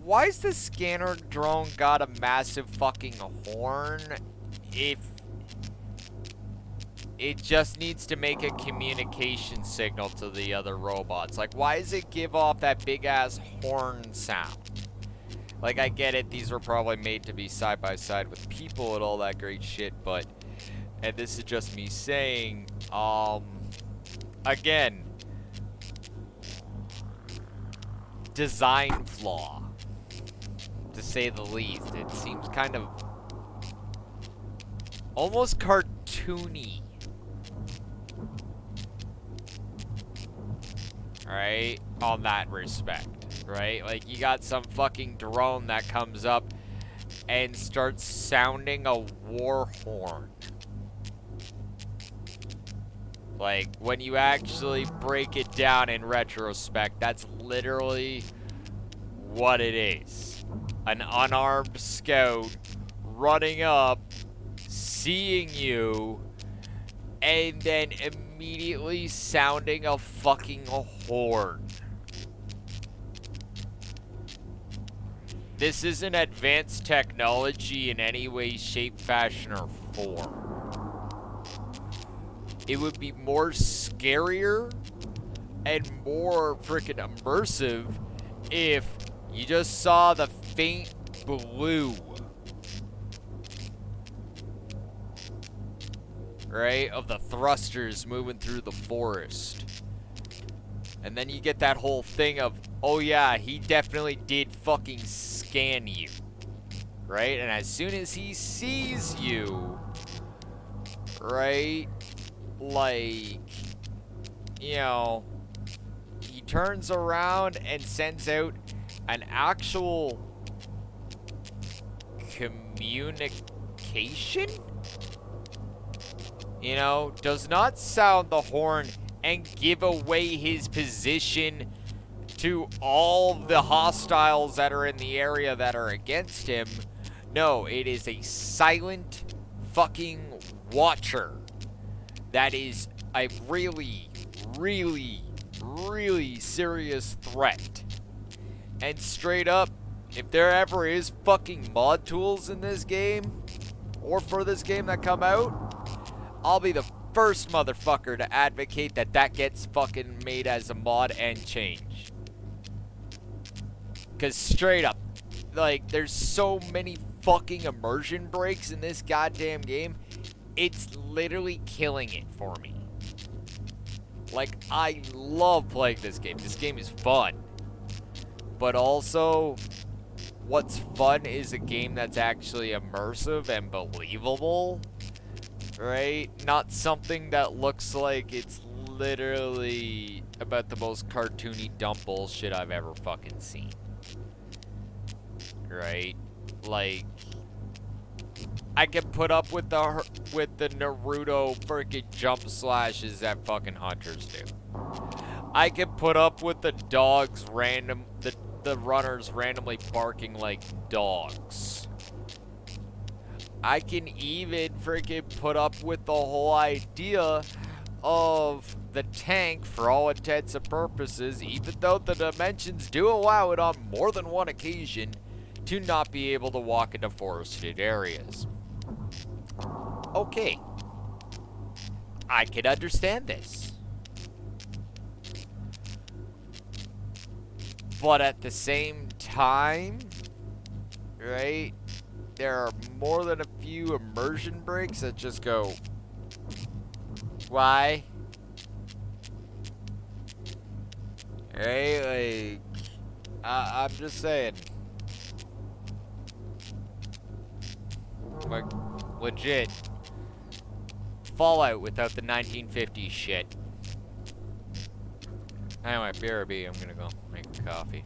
Speaker 1: Why's the scanner drone got a massive fucking horn if it just needs to make a communication signal to the other robots? Like, why does it give off that big-ass horn sound? Like, I get it, these were probably made to be side by side with people and all that great shit, but, and this is just me saying, again, design flaw, to say the least. It seems kind of almost cartoony. Right? On that respect, right? Like, you got some fucking drone that comes up and starts sounding a war horn. Like, when you actually break it down in retrospect, that's literally what it is. An unarmed scout running up, seeing you, and then immediately sounding a fucking horn. This isn't advanced technology in any way, shape, fashion, or form. It would be more scarier and more freaking immersive if you just saw the faint blue, right, of the thrusters moving through the forest. And then you get that whole thing of, oh yeah, he definitely did fucking scan you, right? And as soon as he sees you, right, like, you know, he turns around and sends out an actual communication? You know, does not sound the horn and give away his position to all the hostiles that are in the area that are against him. No, it is a silent fucking watcher that is a really, really, really serious threat. And straight up, if there ever is fucking mod tools in this game, or for this game that come out, I'll be the first motherfucker to advocate that that gets fucking made as a mod and changed. Because straight up, like, there's so many fucking immersion breaks in this goddamn game, it's literally killing it for me. Like, I love playing this game. This game is fun. But also, what's fun is a game that's actually immersive and believable. Right? Not something that looks like it's literally about the most cartoony dumb bullshit I've ever fucking seen. Right? Like, I can put up with the Naruto freaking jump slashes that fucking hunters do. I can put up with the dogs the runners randomly barking like dogs. I can even freaking put up with the whole idea of the tank, for all intents and purposes, even though the dimensions do allow it on more than one occasion, to not be able to walk into forested areas. Okay. I can understand this. But at the same time, right, there are more than a few immersion brakes that just go, why? Right, like, I'm just saying. Like, legit. Fallout without the 1950s shit. Anyway, BRB, I'm gonna go make a coffee.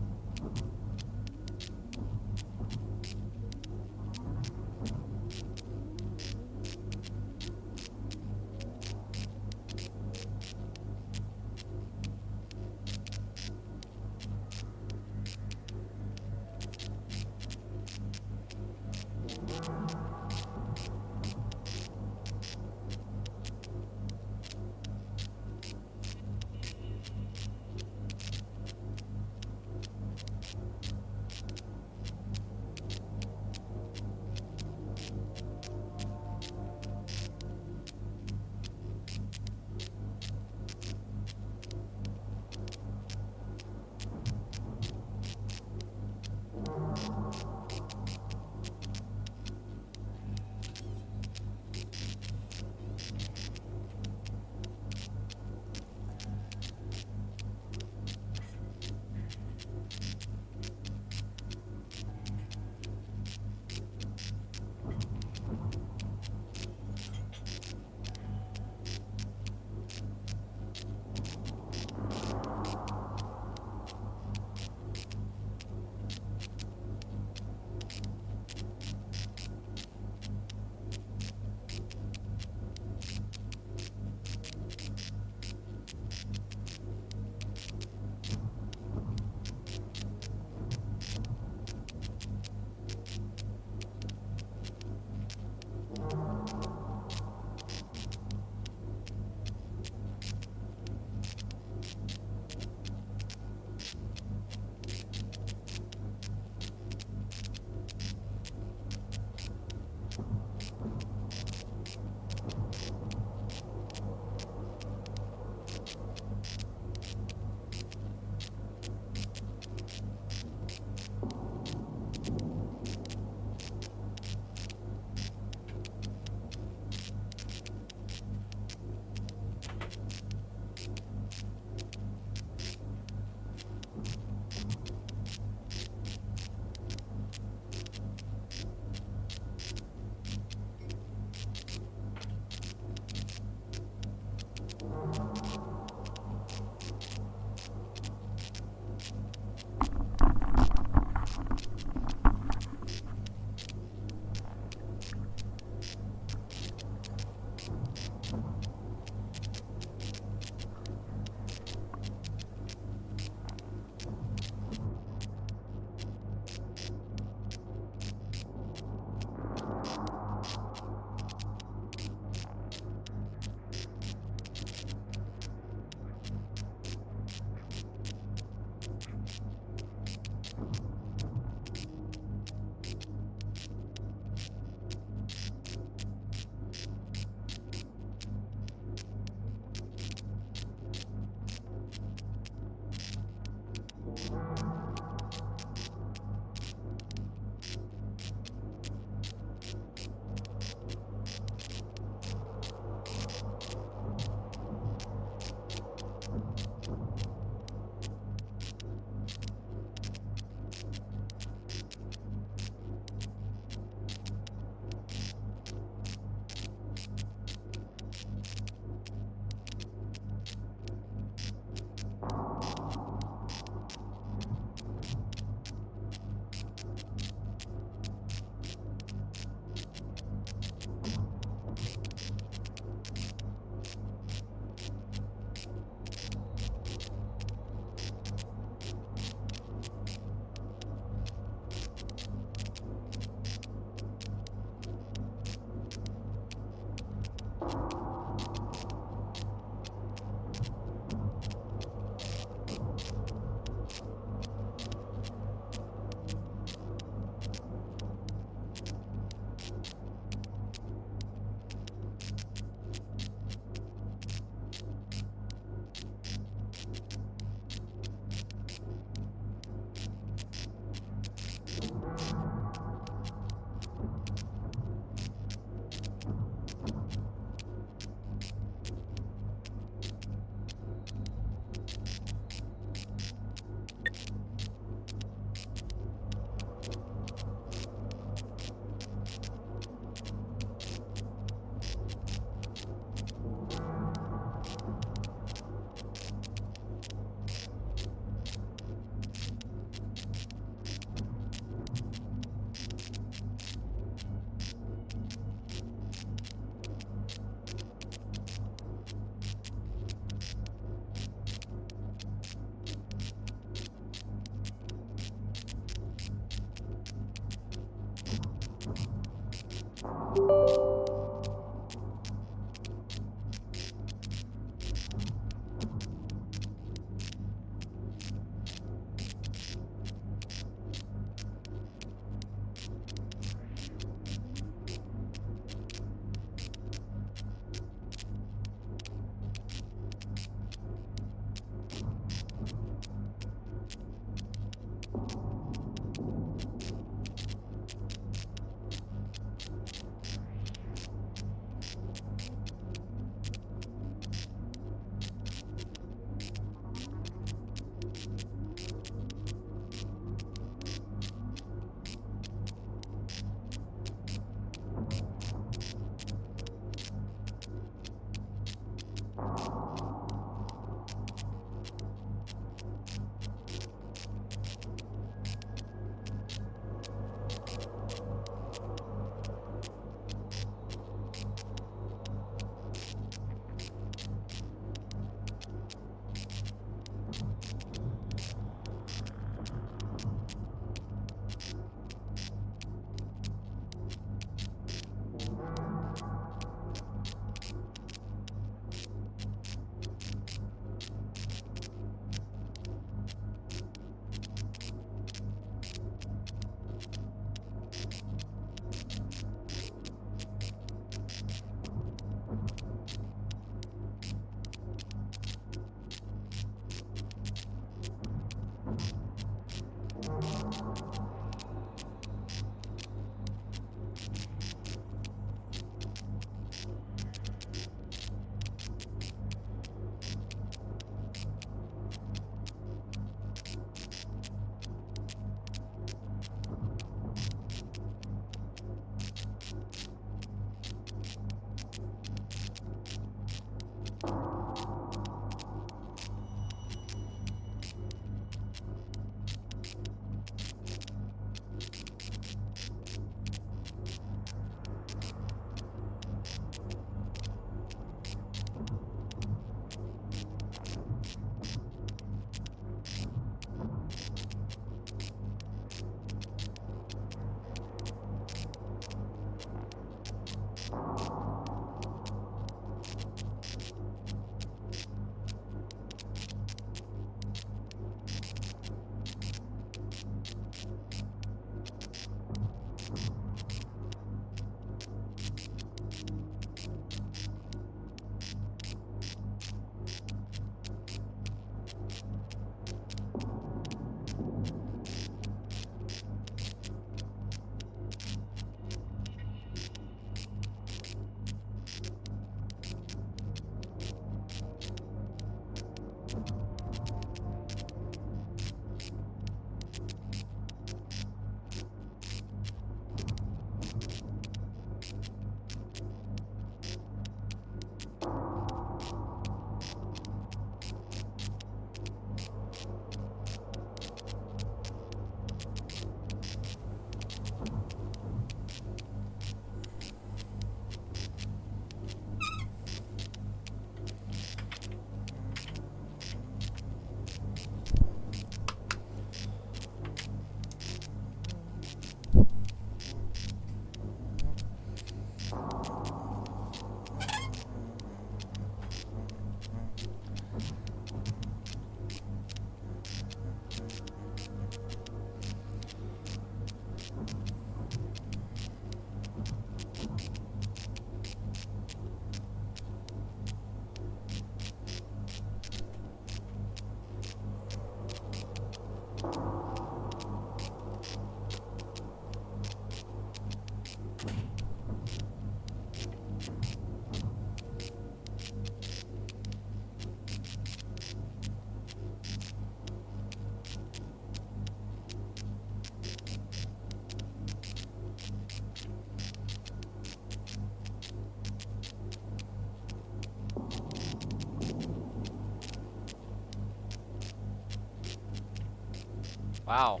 Speaker 1: Wow.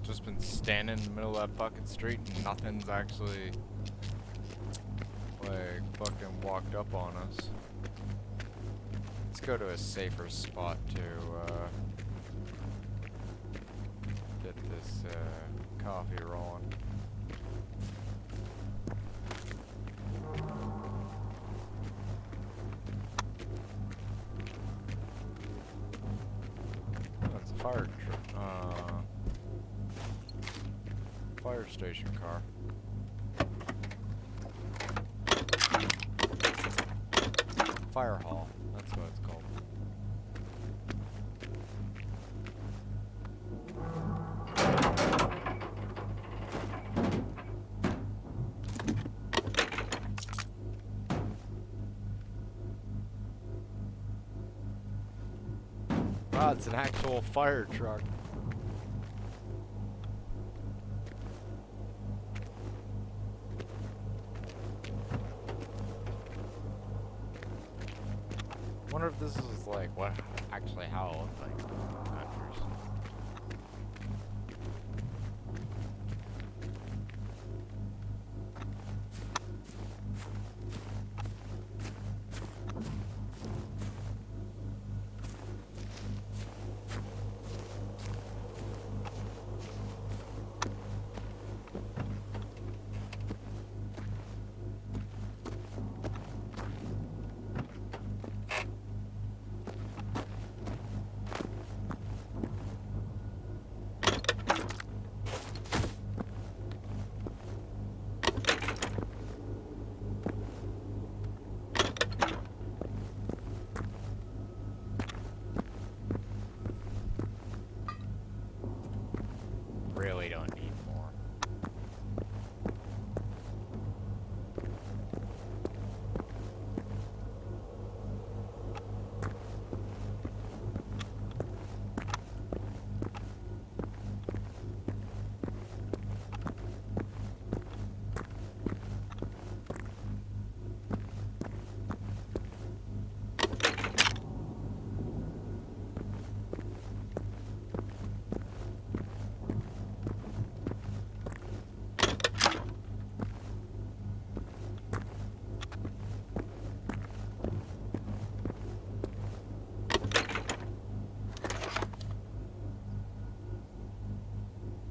Speaker 1: Just been standing in the middle of that fucking street and nothing's actually, like, fucking walked up on us. Let's go to a safer spot to, get this, coffee rolling. That's a fire station car. Fire hall, that's what it's called. Wow, it's an actual fire truck. Wonder if this is like what actually how it looked like at first. Really don't need more.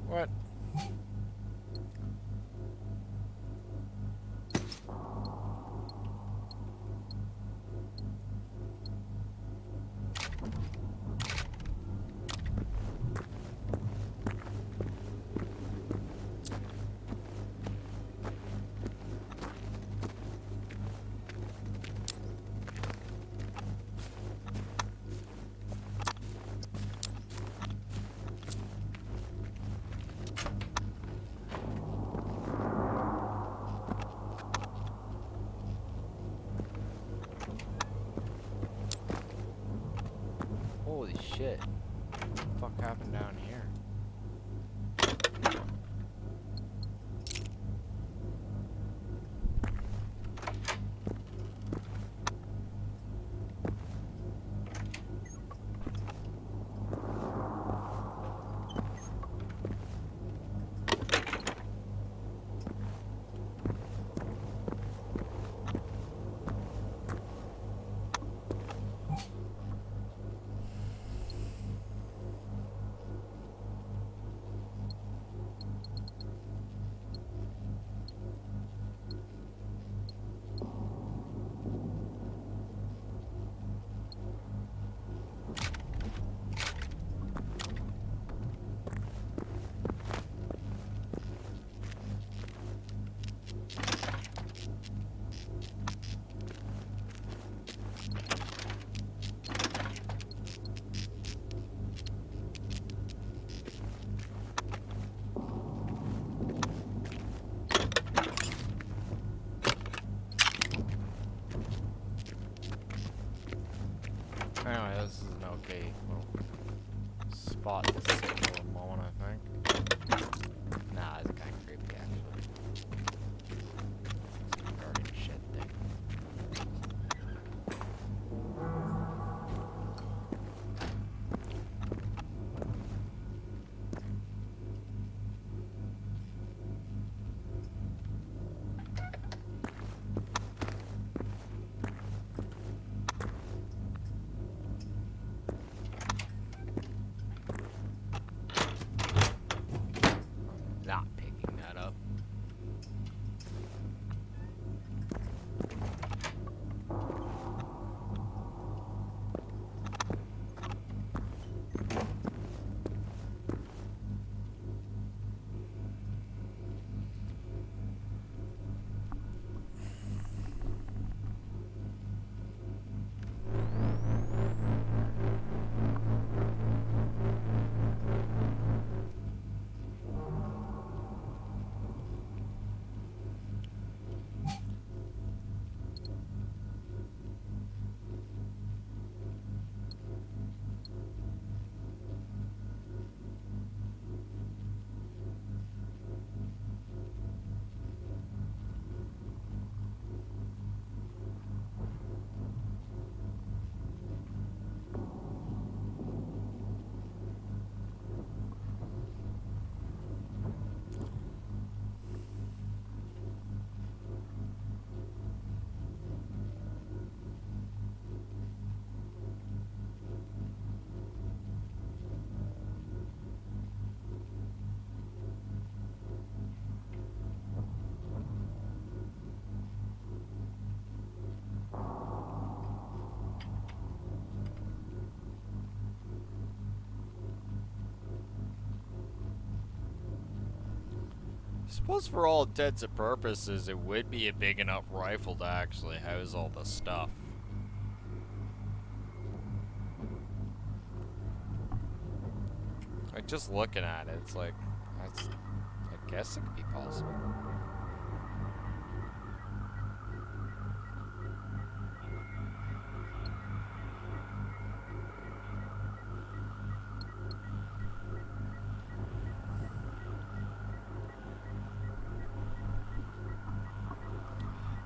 Speaker 1: What? Holy shit. What the fuck happened down here? Anyway, this is an okay little spot to sit for a moment, I think. Nah, it's kind of creepy, actually. Some guarded shit thing. suppose for all intents and purposes, it would be a big enough rifle to actually house all the stuff. Like, just looking at it, it's like, I guess it could be possible.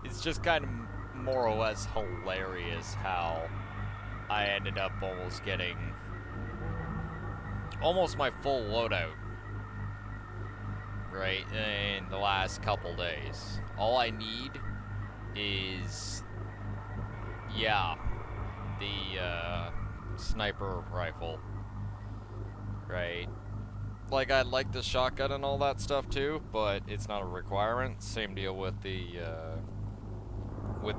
Speaker 1: It's just kind of more or less hilarious how I ended up almost getting almost my full loadout, right, in the last couple days. All I need is, yeah, the sniper rifle, right? Like, I like the shotgun and all that stuff too, but it's not a requirement. Same deal with the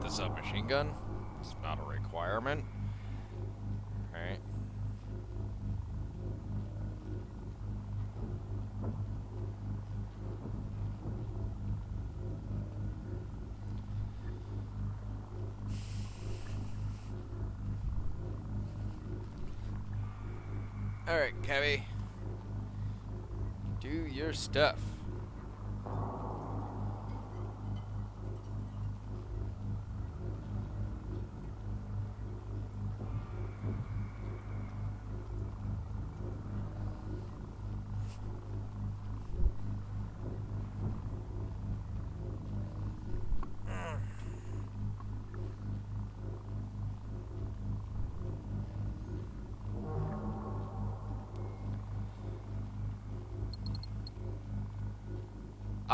Speaker 1: submachine gun. It's not a requirement, right? Alright, Kevy. Do your stuff.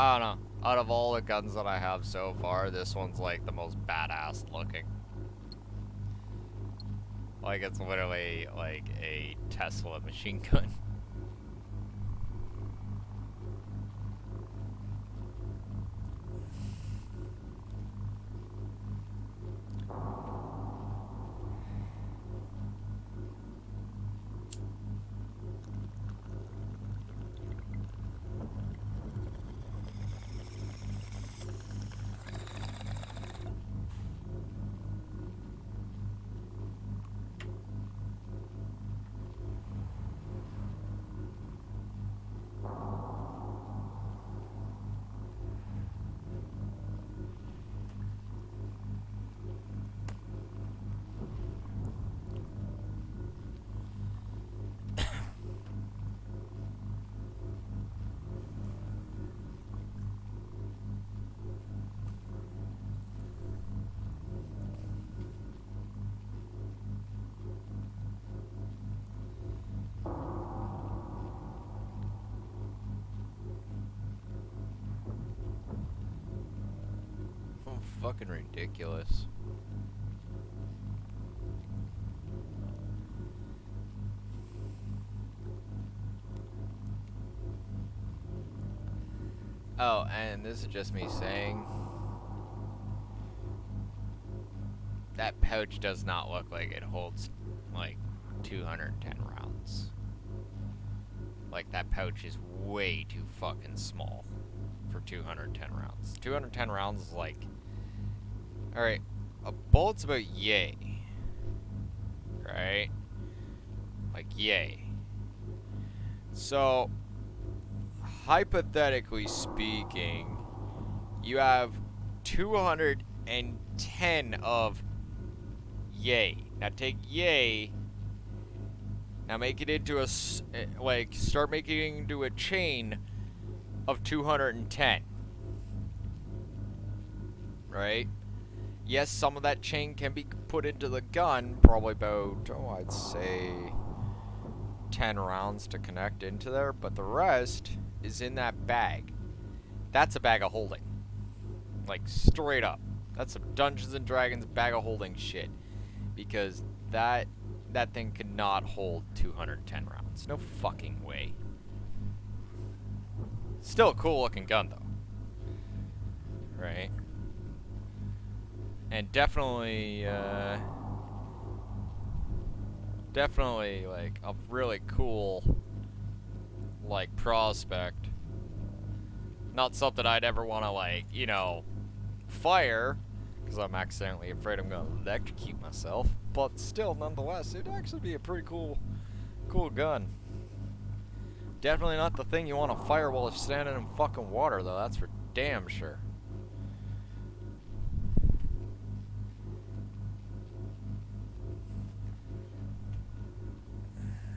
Speaker 1: I don't know. Out of all the guns that I have so far, this one's like the most badass looking. Like, it's literally like a Tesla machine gun. Fucking ridiculous. Oh, and this is just me saying that pouch does not look like it holds like 210 rounds. Like, that pouch is way too fucking small for 210 rounds. 210 rounds is like, alright, a bullet's about yay, right? Like, yay. So, hypothetically speaking, you have 210 of yay. Now take yay, now make it into a, like, start making it into a chain of 210. Right? Yes, some of that chain can be put into the gun, probably about, oh, I'd say 10 rounds to connect into there, but the rest is in that bag. That's a bag of holding. Like, straight up. That's some Dungeons and Dragons bag of holding shit. Because that thing could not hold 210 rounds. No fucking way. Still a cool looking gun, though. Right? And definitely, like, a really cool, like, prospect. Not something I'd ever want to, like, you know, fire, because I'm accidentally afraid I'm going to electrocute myself. But still, nonetheless, it'd actually be a pretty cool gun. Definitely not the thing you want to fire while you're standing in fucking water, though. That's for damn sure.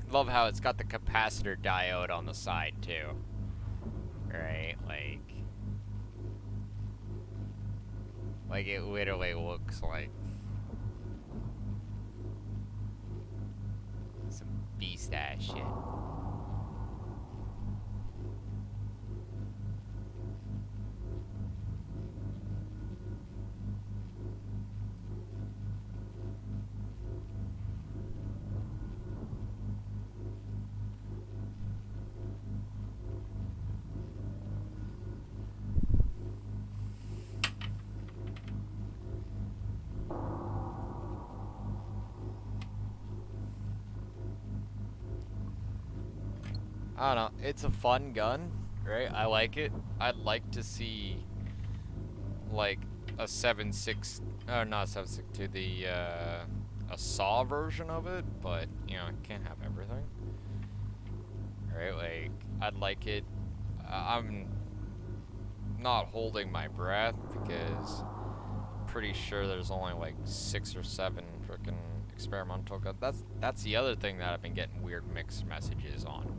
Speaker 1: Love how it's got the capacitor diode on the side, too. Right? Like it literally looks like some beast-ass shit. I don't know, it's a fun gun, right? I like it. I'd like to see, like, a 7.6, not 7.62, the, a SAW version of it, but, you know, I can't have everything. Right, like, I'd like it. I'm not holding my breath, because I'm pretty sure there's only, like, 6 or 7 frickin' experimental guns. That's the other thing that I've been getting weird mixed messages on.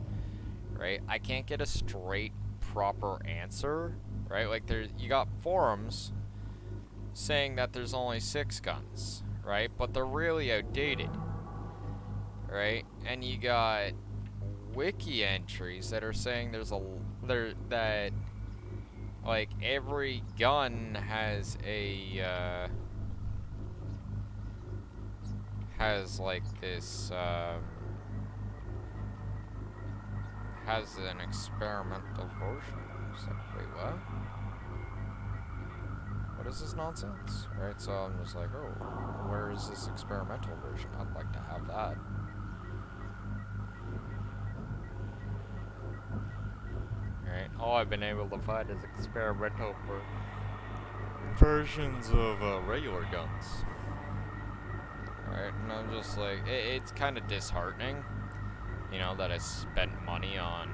Speaker 1: Right? I can't get a straight, proper answer, right? Like, you got forums saying that there's only 6 guns, right? But they're really outdated, right? And you got wiki entries that are saying that like every gun has a has like this has an experimental version. So, wait, what? What is this nonsense? Right, so I'm just like, oh, where is this experimental version? I'd like to have that. Right, all I've been able to find is experimental versions of regular guns. Right, and I'm just like, it's kind of disheartening. You know, that I spent money on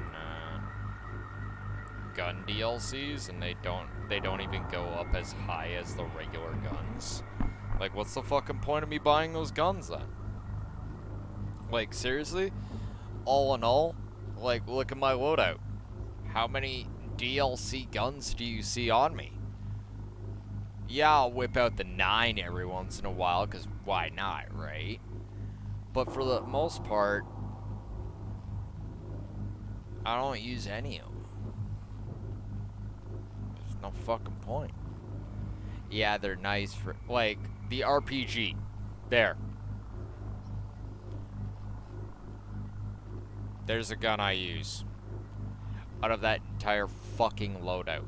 Speaker 1: gun DLCs and they don't even go up as high as the regular guns. Like, what's the fucking point of me buying those guns then? Like, seriously? All in all, like, look at my loadout. How many DLC guns do you see on me? Yeah, I'll whip out the 9 every once in a while, because why not, right? But for the most part, I don't use any of them. There's no fucking point. Yeah, they're nice for, like, the RPG. There. There's a gun I use. Out of that entire fucking loadout.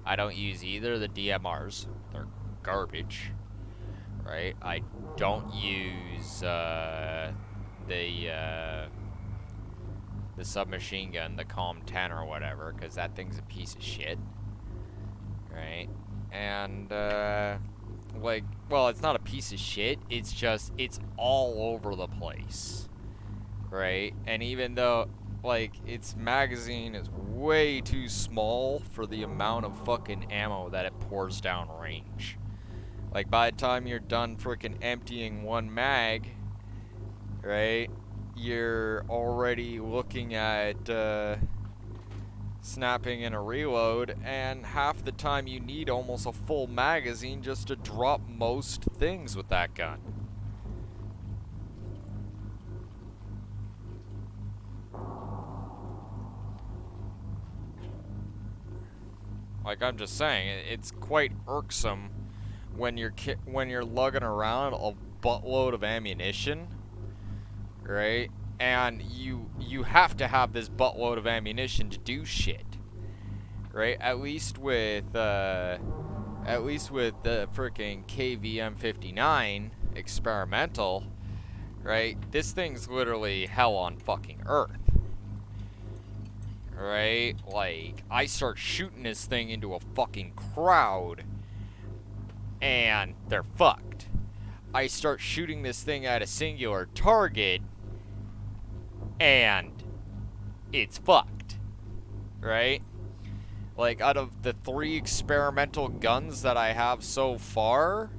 Speaker 1: I don't use either of the DMRs. They're garbage. Right? I don't use, the submachine gun, the COM-10 or whatever, because that thing's a piece of shit. Right? And, like, well, it's not a piece of shit, it's just, it's all over the place. Right? And even though, like, its magazine is way too small for the amount of fucking ammo that it pours down range. Like, by the time you're done frickin' emptying one mag, right, you're already looking at snapping in a reload, and half the time you need almost a full magazine just to drop most things with that gun. Like, I'm just saying, it's quite irksome when you're lugging around a buttload of ammunition, right? And you have to have this buttload of ammunition to do shit, right? At least with the freaking KVM59 experimental, right? This thing's literally hell on fucking earth, right? Like, I start shooting this thing into a fucking crowd, and they're fucked. I start shooting this thing at a singular target, and it's fucked, right? Like, out of the 3 experimental guns that I have so far,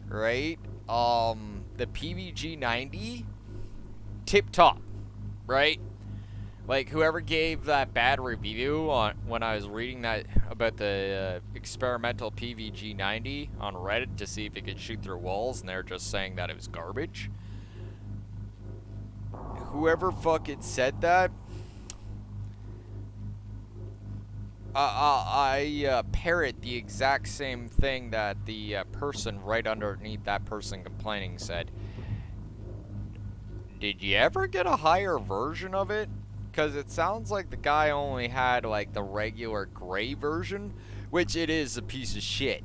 Speaker 1: right? The PVG-90, tip top, right? Like, whoever gave that bad review on when I was reading that about the experimental PVG-90 on Reddit to see if it could shoot through walls, and they're just saying that it was garbage. Whoever fucking said that, I parrot the exact same thing that the person right underneath that person complaining said. Did you ever get a higher version of it? Because it sounds like the guy only had, like, the regular gray version, which it is a piece of shit.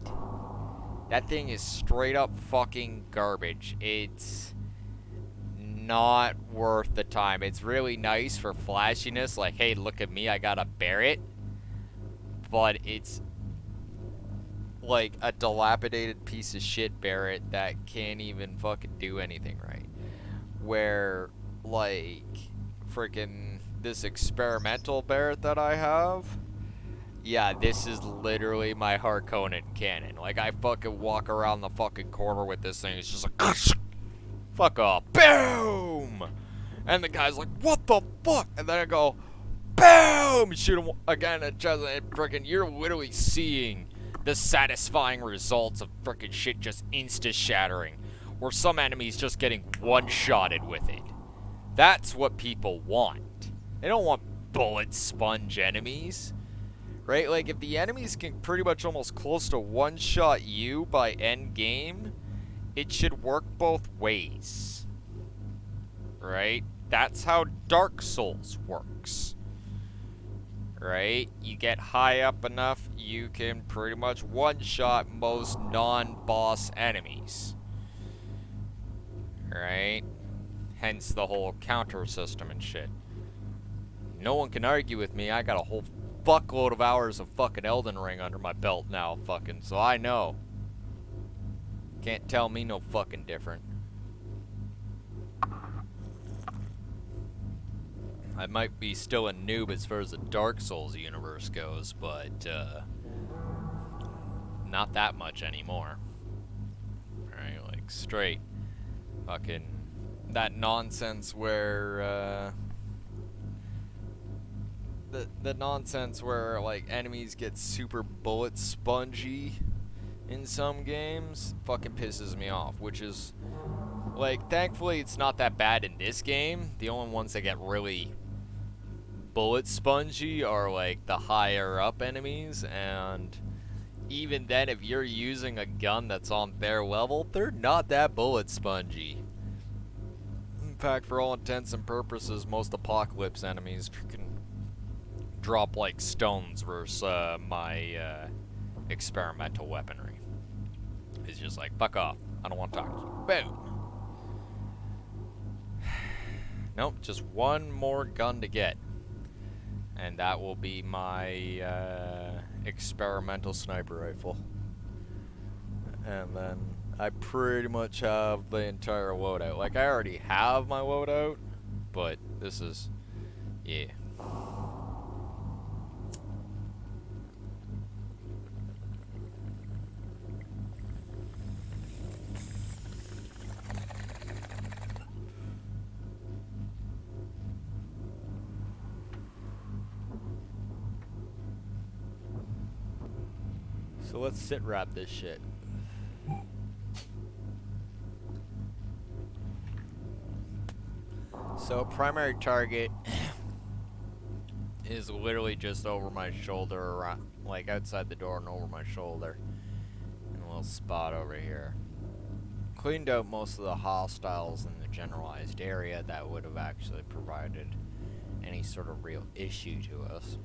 Speaker 1: That thing is straight up fucking garbage. It's not worth the time. It's really nice for flashiness, like, hey, look at me, I got a Barrett. But it's like a dilapidated piece of shit Barrett that can't even fucking do anything right. Where, like, freaking this experimental Barrett that I have, yeah, this is literally my Harkonnen cannon. Like, I fucking walk around the fucking corner with this thing, it's just like, fuck off, boom! And the guy's like, what the fuck? And then I go, boom! Shoot him again, and freaking, you're literally seeing the satisfying results of freaking shit just insta-shattering, or some enemies just getting one-shotted with it. That's what people want. They don't want bullet sponge enemies, right? Like, if the enemies can pretty much almost close to one-shot you by end game, it should work both ways, right? That's how Dark Souls works. Right? You get high up enough, you can pretty much one-shot most non-boss enemies. Right? Hence the whole counter system and shit. No one can argue with me, I got a whole fuckload of hours of fucking Elden Ring under my belt now, fucking, so I know. Can't tell me no fucking different. I might be still a noob as far as the Dark Souls universe goes, but not that much anymore. Right, like straight fucking that nonsense where the nonsense where like enemies get super bullet spongy in some games fucking pisses me off, which is like, thankfully it's not that bad in this game. The only ones that get really bullet spongy are like the higher up enemies, and even then, if you're using a gun that's on their level, they're not that bullet spongy. In fact, for all intents and purposes, most Apocalypse enemies can drop like stones versus my experimental weaponry. It's just like, fuck off, I don't want to talk to you. Boom. Nope, just one more gun to get. And that will be my experimental sniper rifle. And then I pretty much have the entire loadout. Like, I already have my loadout, but this is, yeah. So let's sit wrap this shit. So primary target is literally just over my shoulder, around, like outside the door and over my shoulder. In a little spot over here. Cleaned out most of the hostiles in the generalized area that would have actually provided any sort of real issue to us.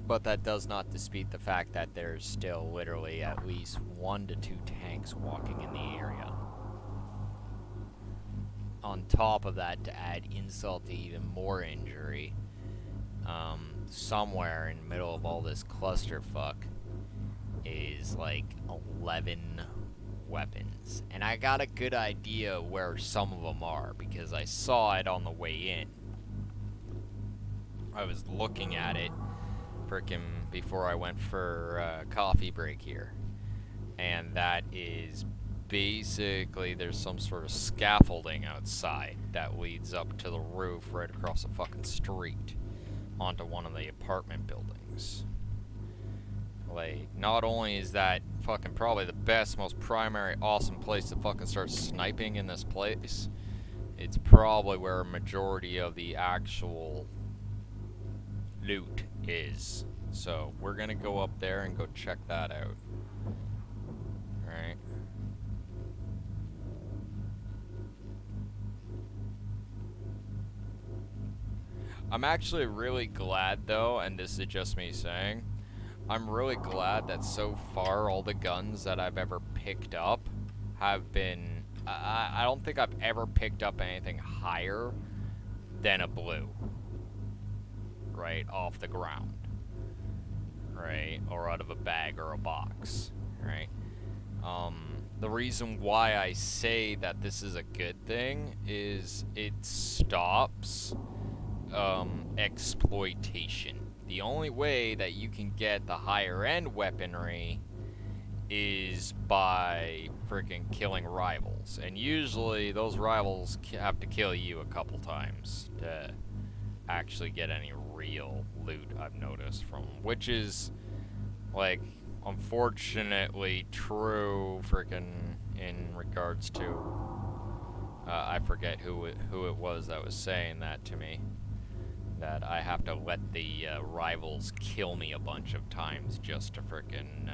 Speaker 1: But that does not dispute the fact that there's still literally at least 1 to 2 tanks walking in the area. on top of that, to add insult to even more injury, somewhere in the middle of all this clusterfuck is like 11 weapons. And I got a good idea where some of them are because I saw it on the way in. I was looking at it frickin' before I went for a coffee break here. And that is basically, there's some sort of scaffolding outside that leads up to the roof right across the fucking street onto one of the apartment buildings. Like, not only is that fucking probably the best, most primary, awesome place to fucking start sniping in this place, it's probably where a majority of the actual loot is. So, we're gonna go up there and go check that out. Alright. I'm actually really glad, though, and this is just me saying, I'm really glad that so far all the guns that I've ever picked up have been... I don't think I've ever picked up anything higher than a blue. Right? Off the ground. Right? Or out of a bag or a box. Right? The reason why I say that this is a good thing is it stops exploitation. The only way that you can get the higher end weaponry is by freaking killing rivals. And usually those rivals have to kill you a couple times to actually get any real loot, I've noticed, from, which is like unfortunately true freaking in regards to I forget who it was that was saying that to me, that I have to let the rivals kill me a bunch of times just to frickin'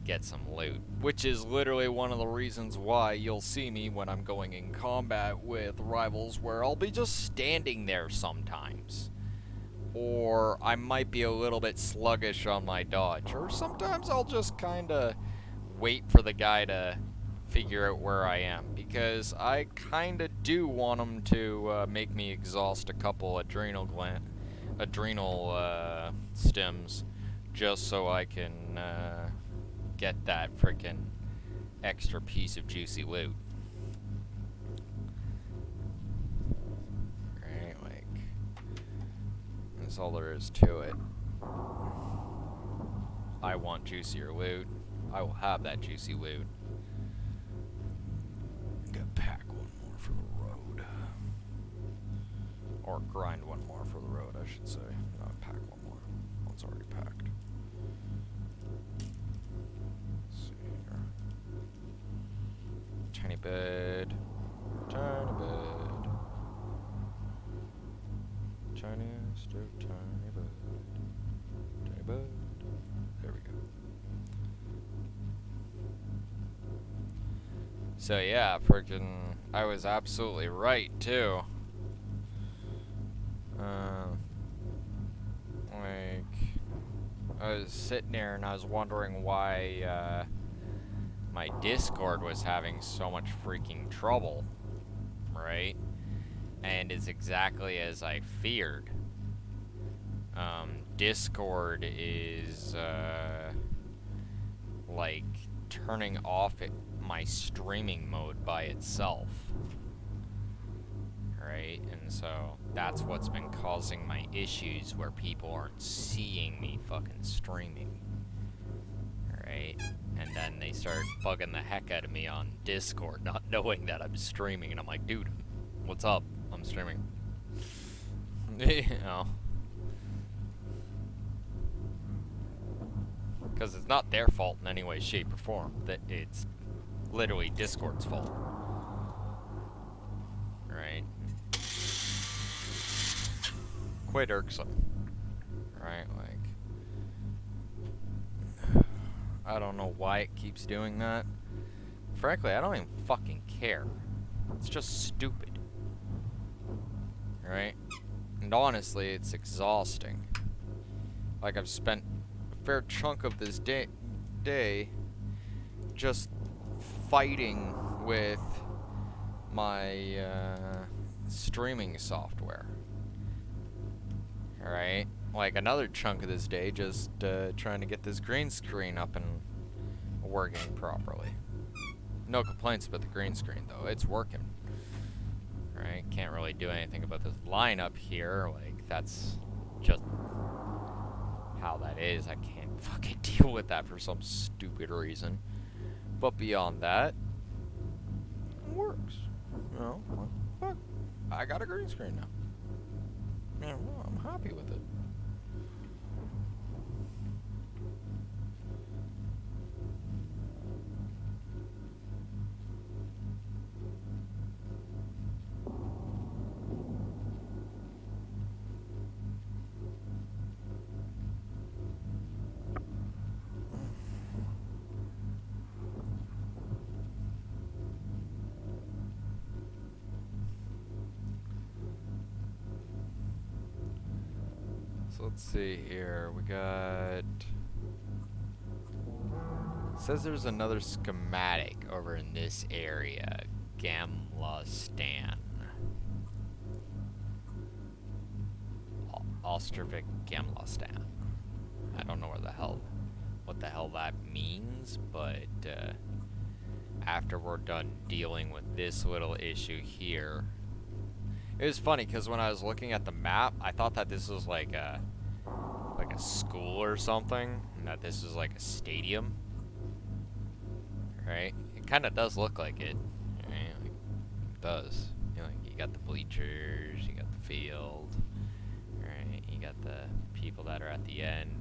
Speaker 1: get some loot. Which is literally one of the reasons why you'll see me when I'm going in combat with rivals, where I'll be just standing there sometimes. Or I might be a little bit sluggish on my dodge. Or sometimes I'll just kinda wait for the guy to figure out where I am, because I kinda do want him to make me exhaust a couple adrenal stems just so I can get that frickin' extra piece of juicy loot. Right, like, that's all there is to it. I want juicier loot. I will have that juicy loot. Pack one more for the road. Or grind one more for the road, I should say. Not pack one more. One's already packed. Let's see here. Tiny bed. Tiny bed. Tiniest of tiny bed. Tiny bed. There we go. So yeah, freaking, I was absolutely right too. Like, I was sitting there and I was wondering why my Discord was having so much freaking trouble, right? And it's exactly as I feared. Discord is like turning off my streaming mode by itself, right? And so that's what's been causing my issues, where people aren't seeing me fucking streaming, right? And then they start bugging the heck out of me on Discord, not knowing that I'm streaming, and I'm like, dude, what's up? I'm streaming. You know, because it's not their fault in any way, shape, or form. That it's literally Discord's fault. Right? Quite irksome. Right? Like, I don't know why it keeps doing that. Frankly, I don't even fucking care. It's just stupid. Right? And honestly, it's exhausting. Like, I've spent a fair chunk of this day just fighting with my streaming software. Alright, like another chunk of this day just trying to get this green screen up and working properly. No complaints about the green screen though, it's working. Right, can't really do anything about this lineup here, like that's just how that is. I can't fucking deal with that for some stupid reason. But beyond that, it works. You know, well, fuck, I got a green screen now. Man, well, I'm happy with it. So let's see here. We got. Says there's another schematic over in this area. Gamlastan. Ostrovik Gamlastan. I don't know what the hell that means, but after we're done dealing with this little issue here. It was funny because when I was looking at the map, I thought that this was like a school or something, and that this was like a stadium. Right? It kind of does look like it. Right? Like, it does. You know, like you got the bleachers, you got the field, right? You got the people that are at the end,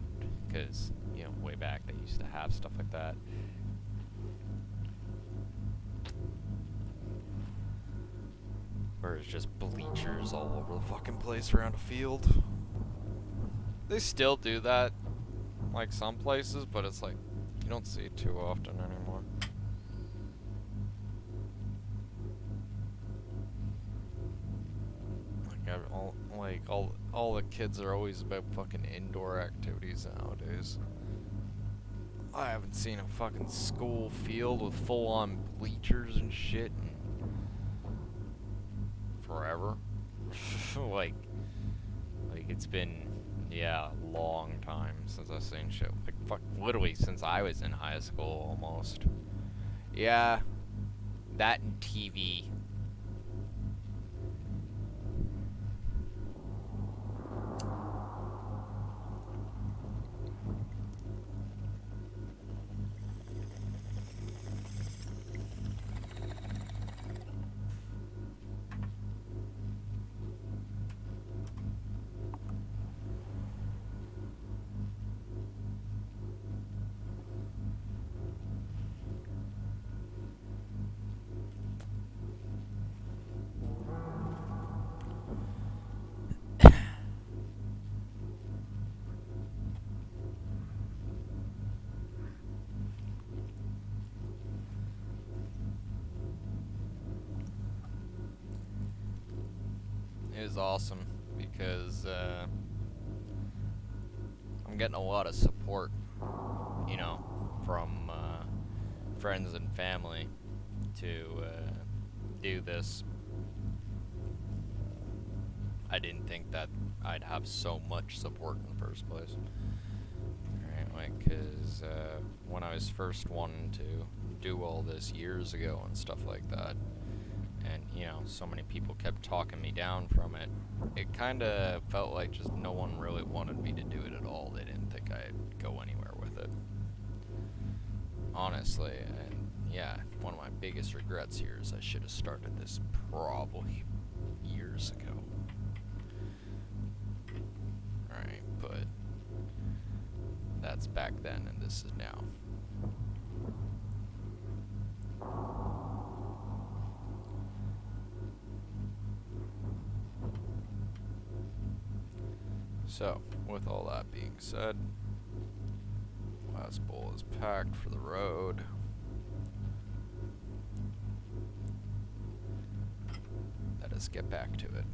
Speaker 1: because you know way back they used to have stuff like that. Or it's just bleachers all over the fucking place around a field. They still do that, like some places, but it's like, you don't see it too often anymore. Like, all the kids are always about fucking indoor activities nowadays. I haven't seen a fucking school field with full-on bleachers and shit in forever. like it's been, yeah, a long time since I've seen shit. Like, fuck, literally since I was in high school, almost. Yeah, that and TV. It was awesome because I'm getting a lot of support, you know, from friends and family to do this. I didn't think that I'd have so much support in the first place. Right, like, because when I was first wanting to do all this years ago and stuff like that, and, you know, so many people kept talking me down from it, it kind of felt like just no one really wanted me to do it at all. They didn't think I'd go anywhere with it. Honestly, and yeah, one of my biggest regrets here is I should have started this probably years ago. Alright, but that's back then and this is now. So, with all that being said, last bowl is packed for the road. Let us get back to it.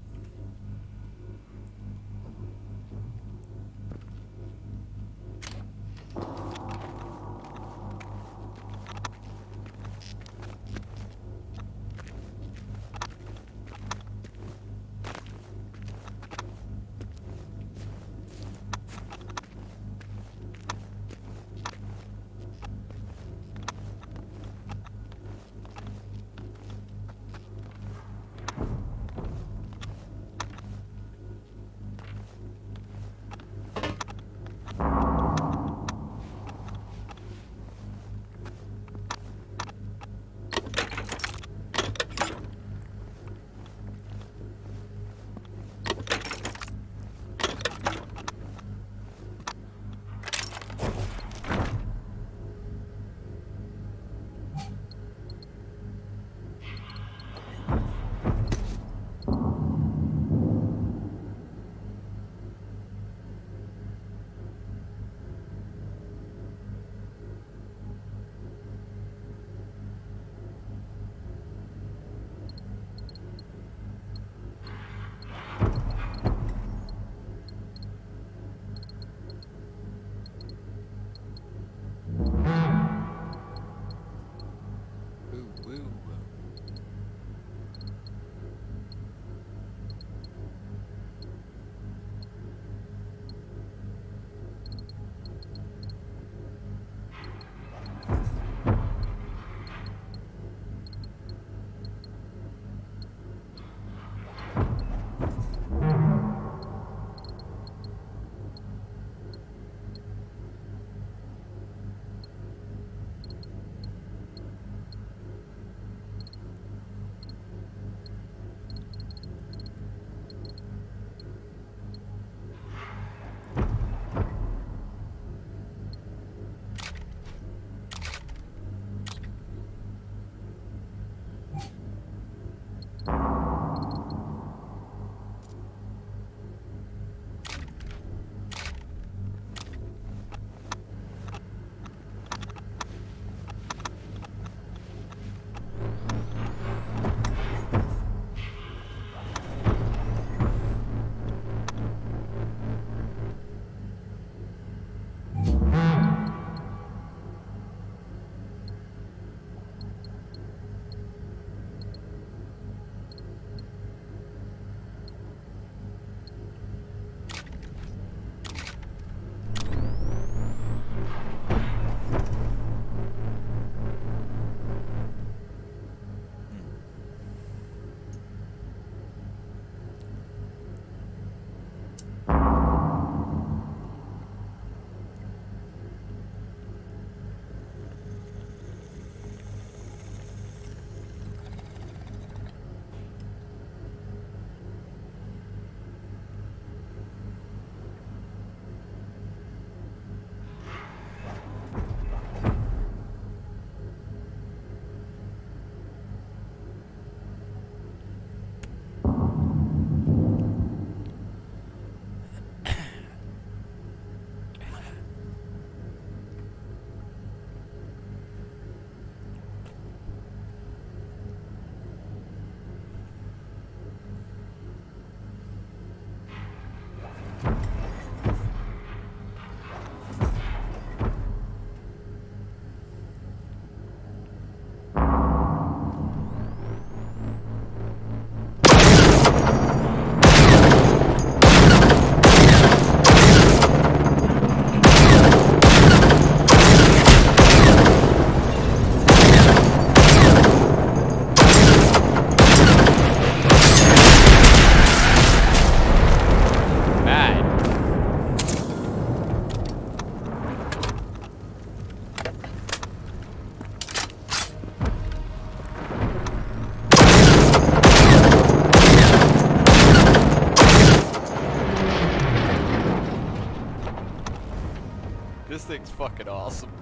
Speaker 1: This thing's fucking awesome.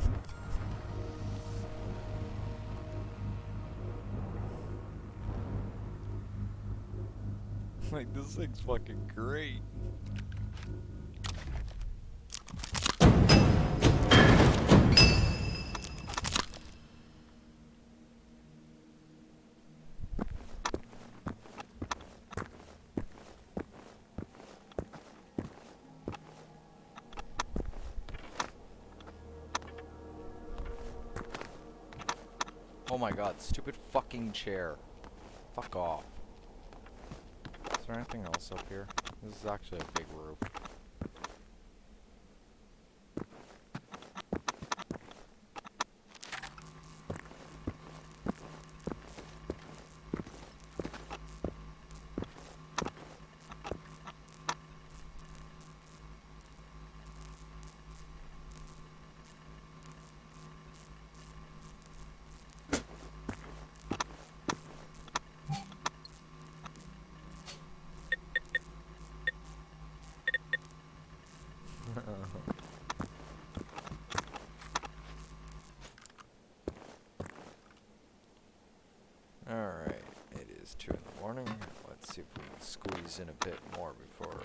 Speaker 1: Like, this thing's fucking great. Oh my god, stupid fucking chair. Fuck off. Is there anything else up here? This is actually a big roof. Alright, it is 2 in the morning. Let's see if we can squeeze in a bit more before,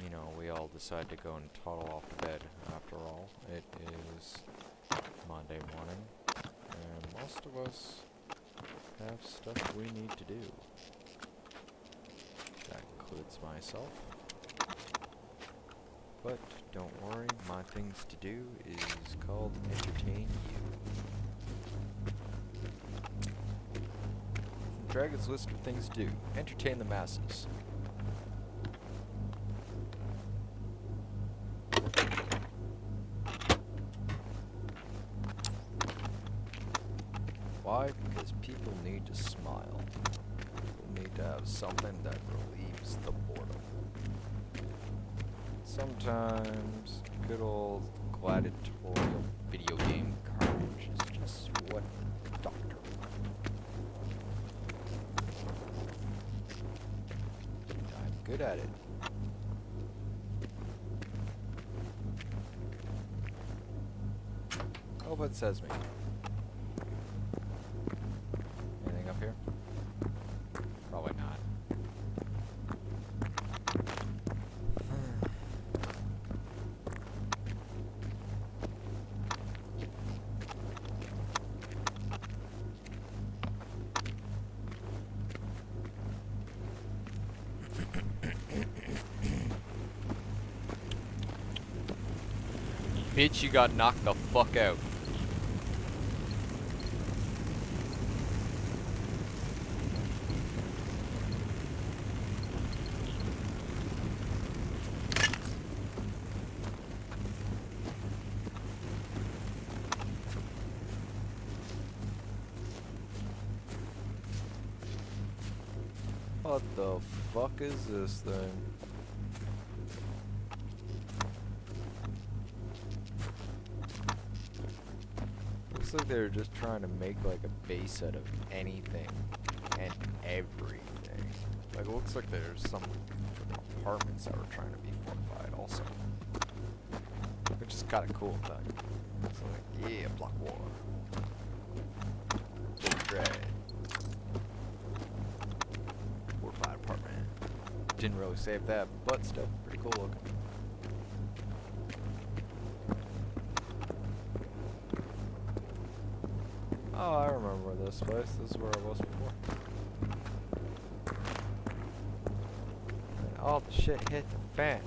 Speaker 1: you know, we all decide to go and toddle off to bed. After all, it is Monday morning, and most of us have stuff we need to do. That includes myself. But don't worry, my things to do is called entertain you. Dragon's list of things to do. Entertain the masses. Why? Because people need to smile. People need to have something that relieves the boredom. Sometimes good old gladiatorial video game carnage is just what the doctor wanted. I'm good at it. Hope it says me. Anything up here? Probably not. Bitch, you got knocked the fuck out. What the fuck is this thing? Looks like they're just trying to make like a base out of anything and everything. Like, it looks like there's some apartments that were trying to be fortified also. Which is kind of cool thing. It's like, yeah, block war. Great. Fortified apartment. Didn't really save that, but still pretty cool looking. Oh, I remember this place. This is where I was before. And all the shit hit the fan.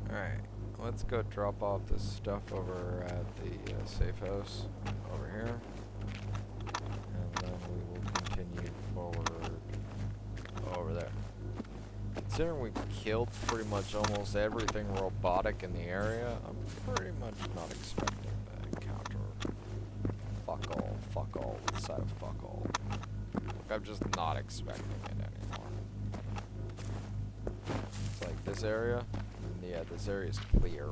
Speaker 1: Alright, let's go drop off this stuff over at the safe house over here. And then we will continue forward over there. Considering we killed pretty much almost everything robotic in the area, I'm pretty much not expecting to encounter fuck all with the side of fuck all. Like, I'm just not expecting it anymore. It's like this area, yeah, this area is clear.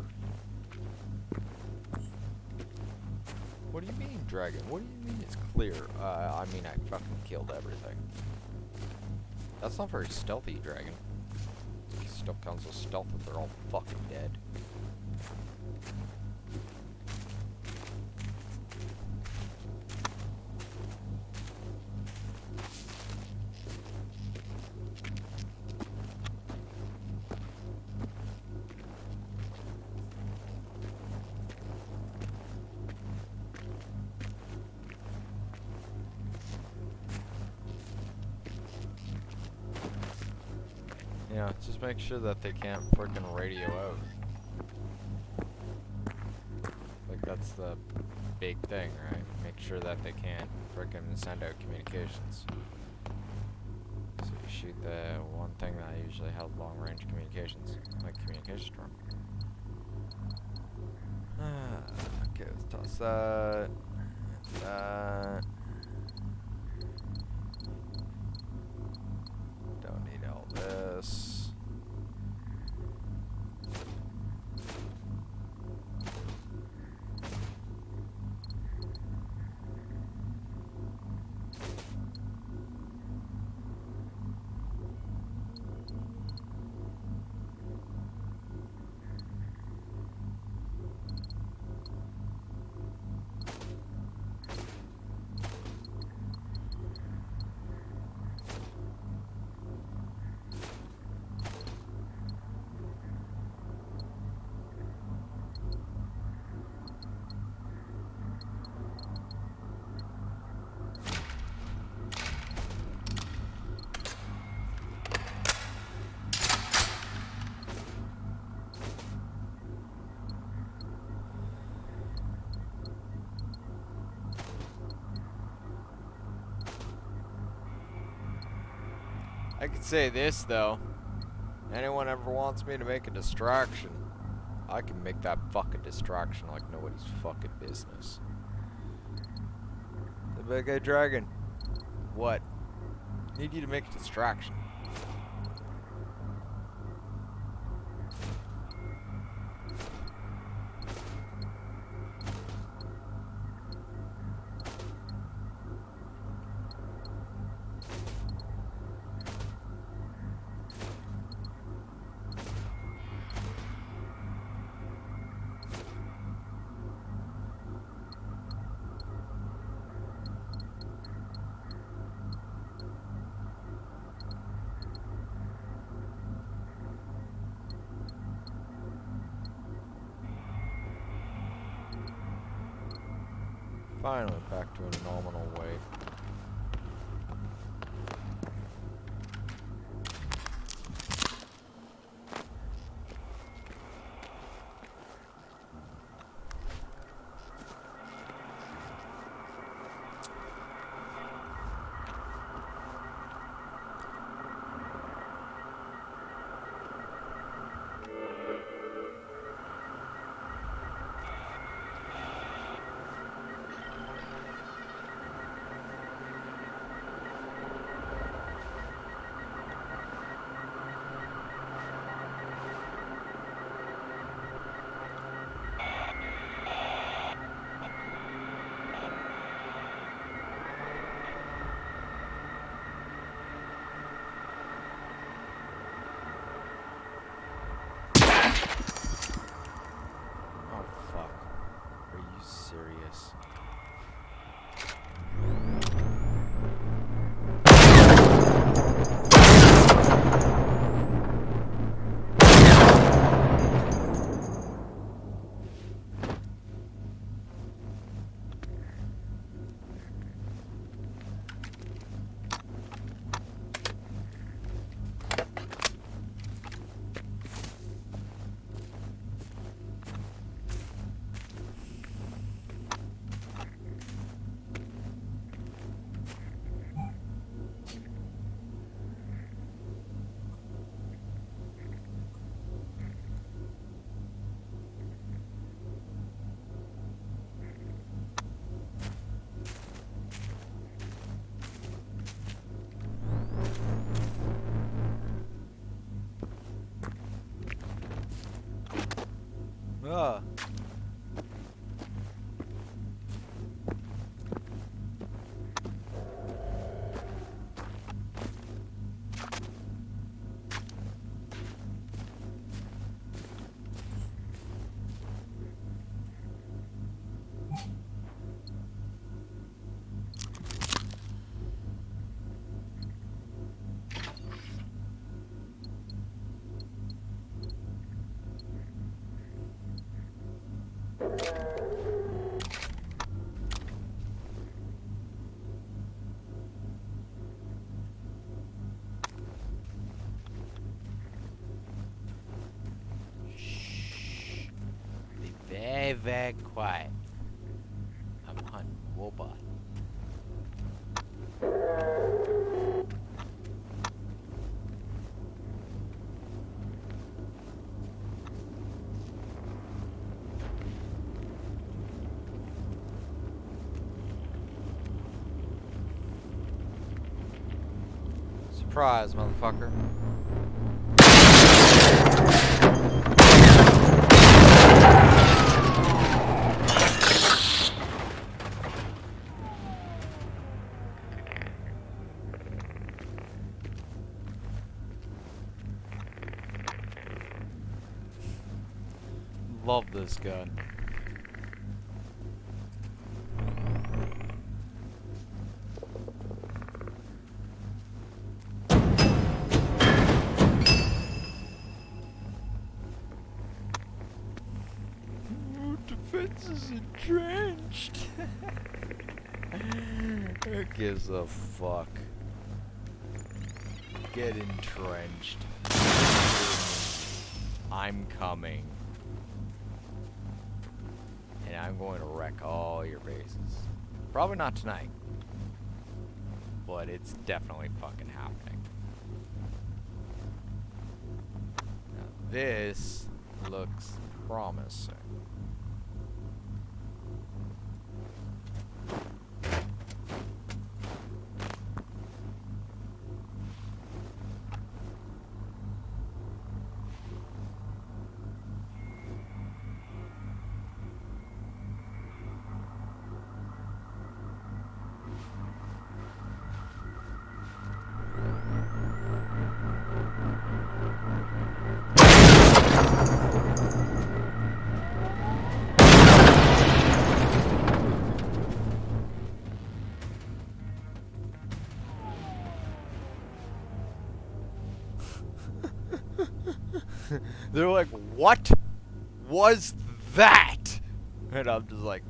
Speaker 1: What do you mean, Dragon? What do you mean it's clear? I mean I fucking killed everything. That's not very stealthy, Dragon. Still counts as stealth if they're all fucking dead. Yeah, just make sure that they can't frickin' radio out. Like, that's the big thing, right? Make sure that they can't frickin' send out communications. So you shoot the one thing that usually has long-range communications, like communication drone. Okay, let's toss that. That. Don't need all this. I could say this though. Anyone ever wants me to make a distraction, I can make that fucking distraction like nobody's fucking business. The big guy Dragon. What? Need you to make a distraction. Finally, back to a nominal weight. Serious. very, very quiet. I'm hunting Wobot. Surprise, motherfucker. Love this gun. Defense is entrenched. Who gives a fuck? Get entrenched. I'm coming. And I'm going to wreck all your bases. Probably not tonight. But it's definitely fucking happening. Now this looks promising. They're like, what was that? And I'm just like,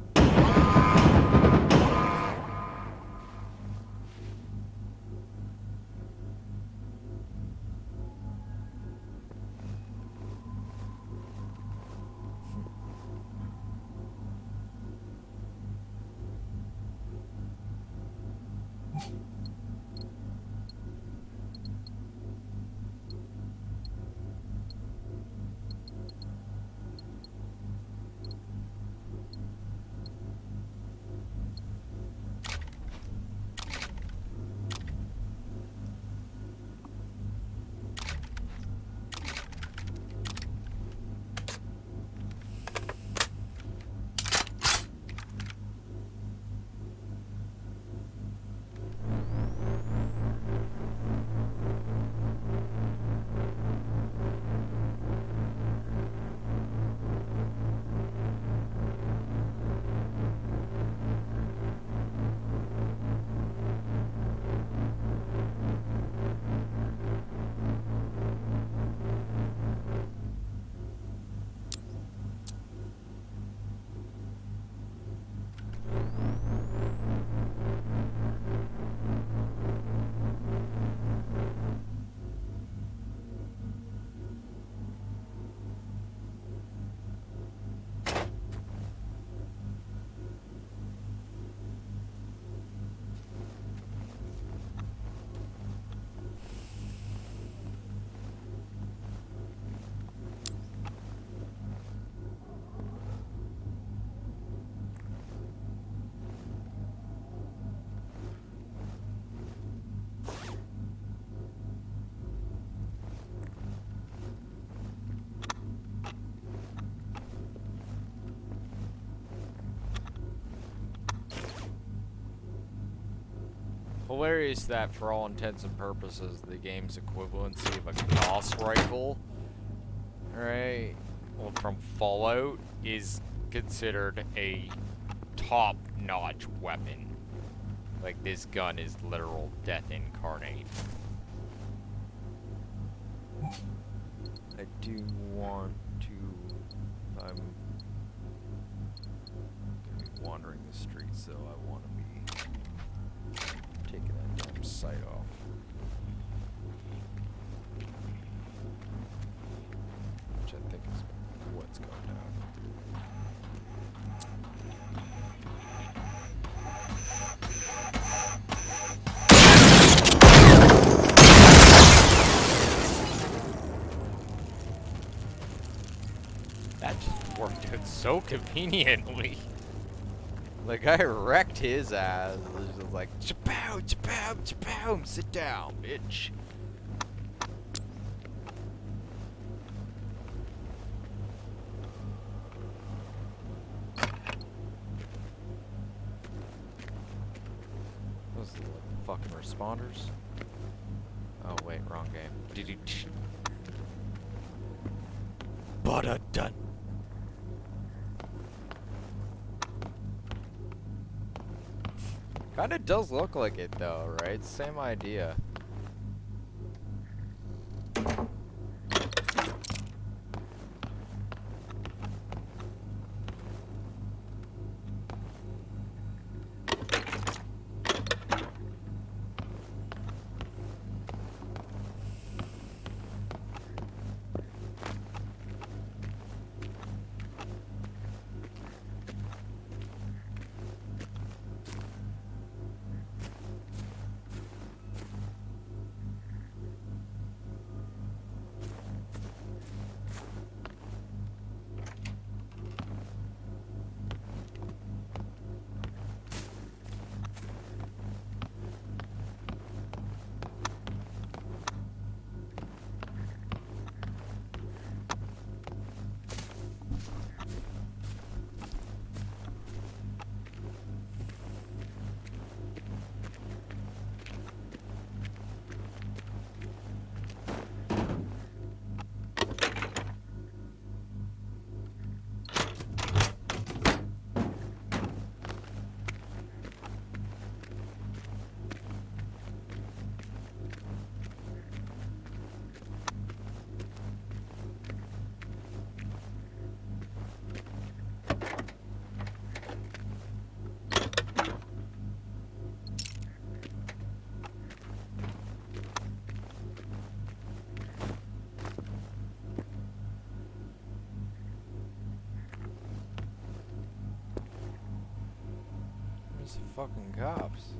Speaker 1: hilarious that for all intents and purposes, the game's equivalency of a Gauss rifle, right, well, from Fallout is considered a top-notch weapon. Like, this gun is literal death incarnate. I do want to, I'm gonna be wandering the streets, though. I want to be taking that damn sight off. Which I think is what's going down. so conveniently. The guy wrecked his ass. It was just like, chapow, chapow, chapow, sit down, bitch. Those are like fucking responders. Oh wait, wrong game. But done. Kinda does look like it though, right? Same idea. Where's the fucking cops?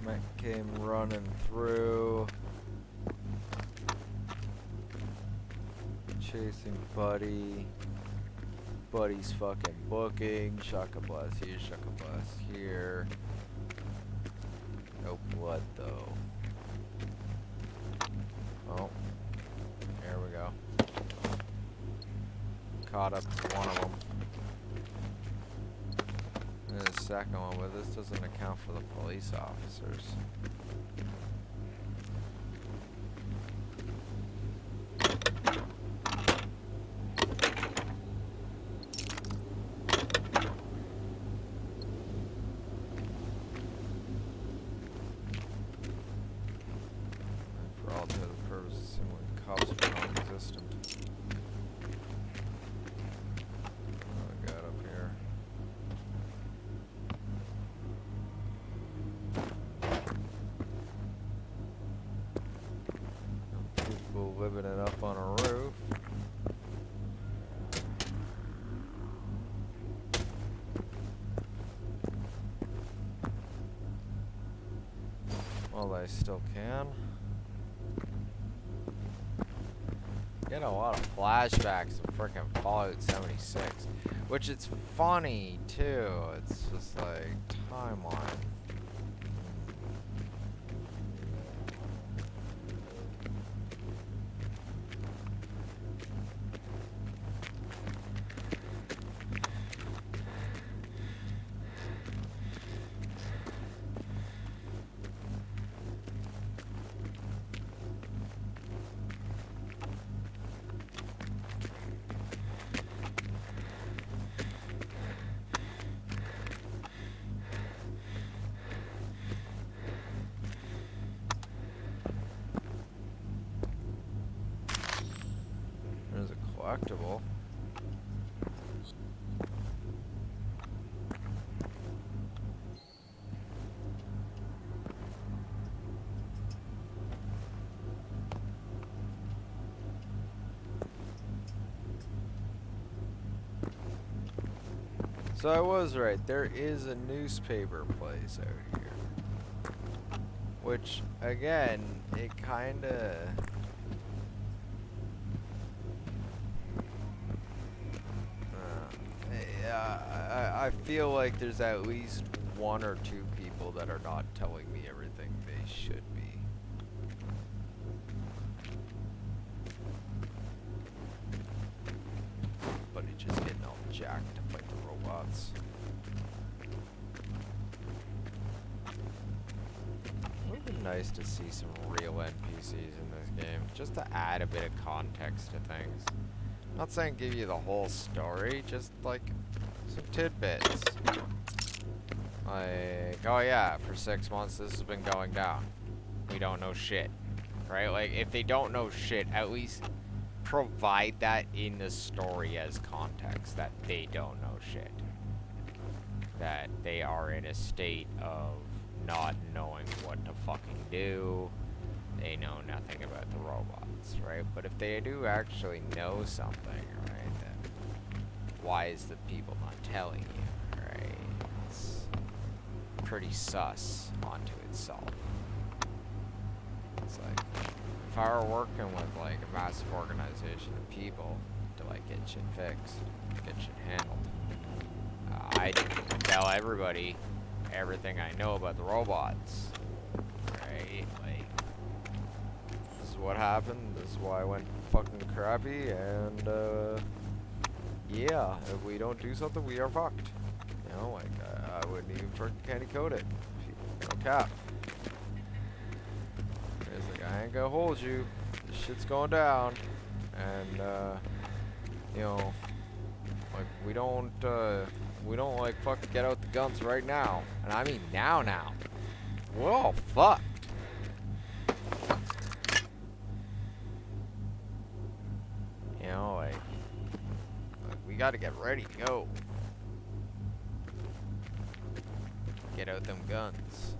Speaker 1: Mech came running through. Chasing Buddy. Buddy's fucking booking. Shaka blast here, shaka blast here. No blood though. Oh. There we go. Caught up to one of them. There's a second one, but this doesn't account for the police officers. And for all intents and purposes, when cops are non-existent. What we got up here? People living it up on a roof. Well, they still can. Get a lot of flashbacks of freaking Fallout 76, which it's funny too. It's just like timeline. respectable. So I was right, there is a newspaper place out here. Which, again, it kinda... I feel like there's at least one or two people that are not telling me everything they should be. But he's just getting all jacked to fight the robots. It would be nice to see some real NPCs in this game, just to add a bit of context to things. I'm not saying give you the whole story, just like some tidbits. Like, oh yeah, for 6 months this has been going down. We don't know shit. Right? Like, if they don't know shit, at least provide that in the story as context, that they don't know shit. That they are in a state of not knowing what to fucking do. They know nothing about the robots, right? But if they do actually know something, right, then why is the people not telling you, right? It's pretty sus onto itself. It's like, if I were working with like a massive organization of people to like get shit fixed, get shit handled, I'd tell everybody everything I know about the robots, right? Like, this is what happened, this is why I went fucking crappy, and yeah, if we don't do something, we are fucked. You know, like, I wouldn't even freaking candy coat it. No cap. It's like, I ain't gonna hold you. This shit's going down. And, you know, like, we don't like fucking get out the guns right now. And I mean now. We're all fucked. You know, like we gotta get ready to go. Get out them guns.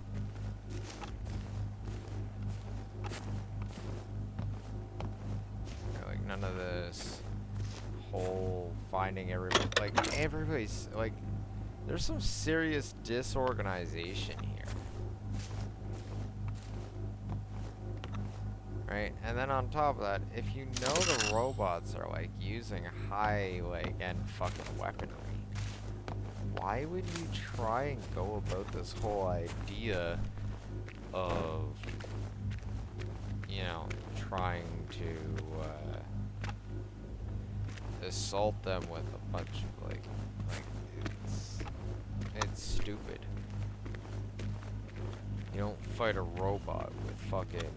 Speaker 1: Like, none of this whole finding everybody. Like, everybody's, like, there's some serious disorganization here. Right? And then on top of that, if you know the robots are, like, using high, like, end fucking weaponry, why would you try and go about this whole idea of, you know, trying to assault them with a bunch of like it's stupid. You don't fight a robot with fucking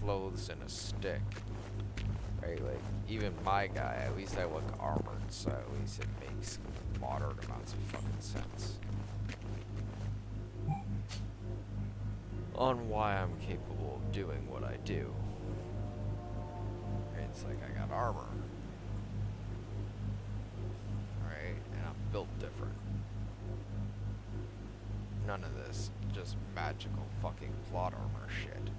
Speaker 1: clothes and a stick, right? Like, even my guy, at least I look armored, so at least it makes moderate amounts of fucking sense on why I'm capable of doing what I do. It's like I got armor, right? And I'm built different. None of this just magical fucking plot armor shit.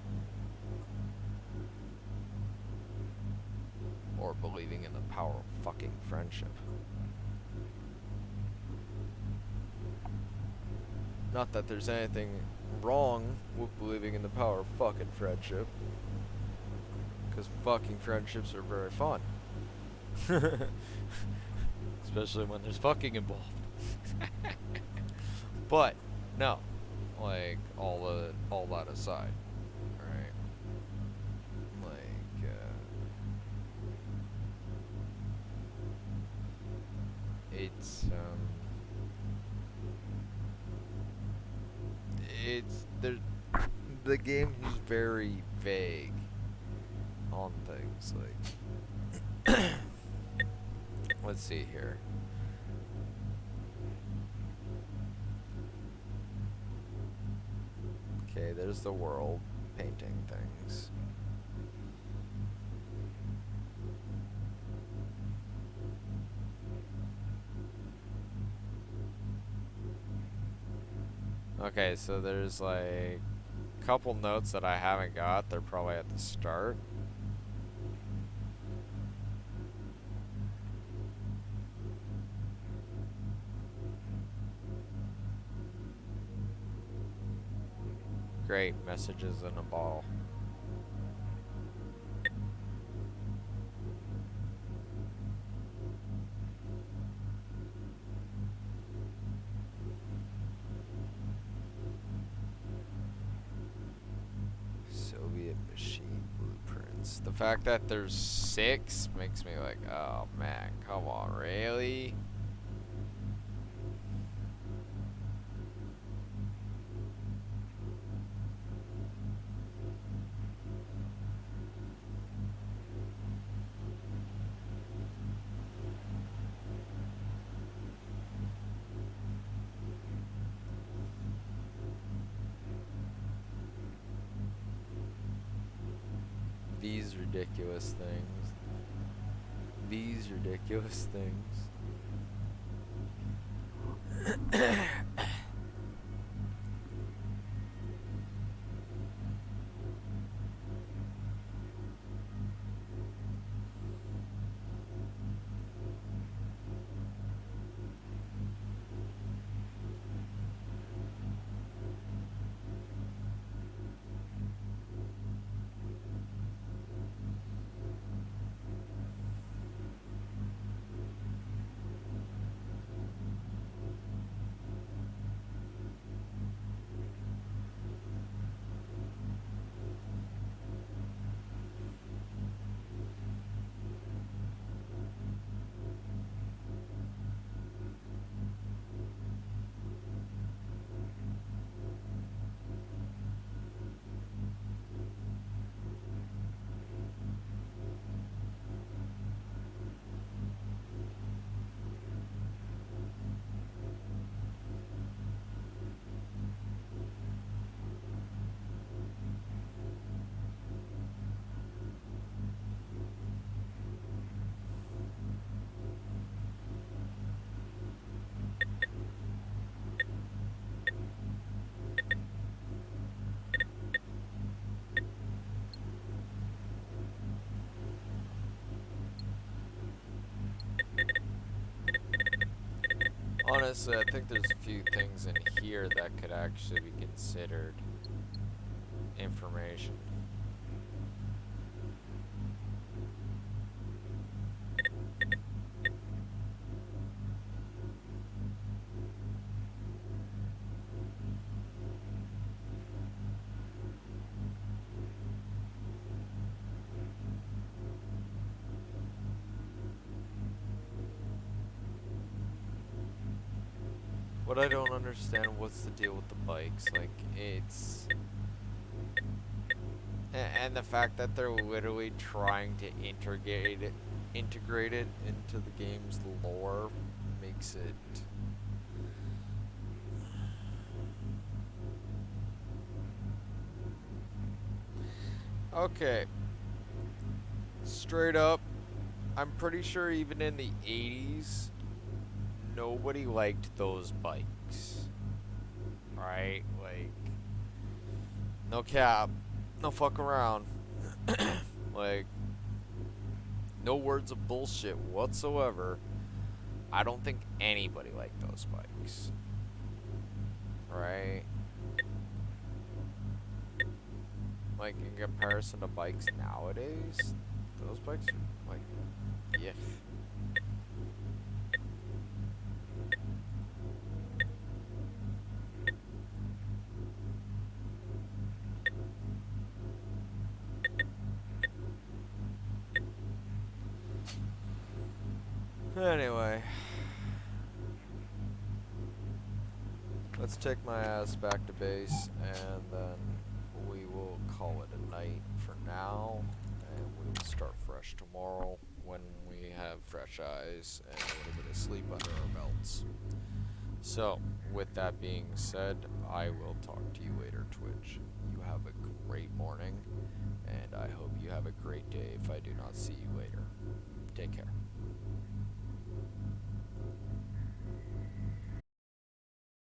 Speaker 1: Or believing in the power of fucking friendship. Not that there's anything wrong with believing in the power of fucking friendship. Because fucking friendships are very fun. Especially when there's fucking involved. But, no. Like, all that aside. Right? Like, the game is very vague on things, like let's see here. Okay, there's the world painting things. Okay, so there's like a couple notes that I haven't got. They're probably at the start. Great, messages in a ball. Soviet machine blueprints. The fact that there's 6 makes me like, oh man, come on, really? These ridiculous things. These ridiculous things. Honestly, I think there's a few things in here that could actually be considered information. What I don't understand, what's the deal with the bikes? Like, it's... And the fact that they're literally trying to integrate it into the game's lore makes it... Okay. Straight up, I'm pretty sure even in the 80s, nobody liked those bikes. Right? Like, no cap. No fuck around. Like, no words of bullshit whatsoever. I don't think anybody liked those bikes. Right? Like, in comparison to bikes nowadays, those bikes are, like, yeah. Anyway, let's take my ass back to base, and then we will call it a night for now, and we will start fresh tomorrow when we have fresh eyes and a little bit of sleep under our belts. So, with that being said, I will talk to you later, Twitch. You have a great morning, and I hope you have a great day if I do not see you later. Take care.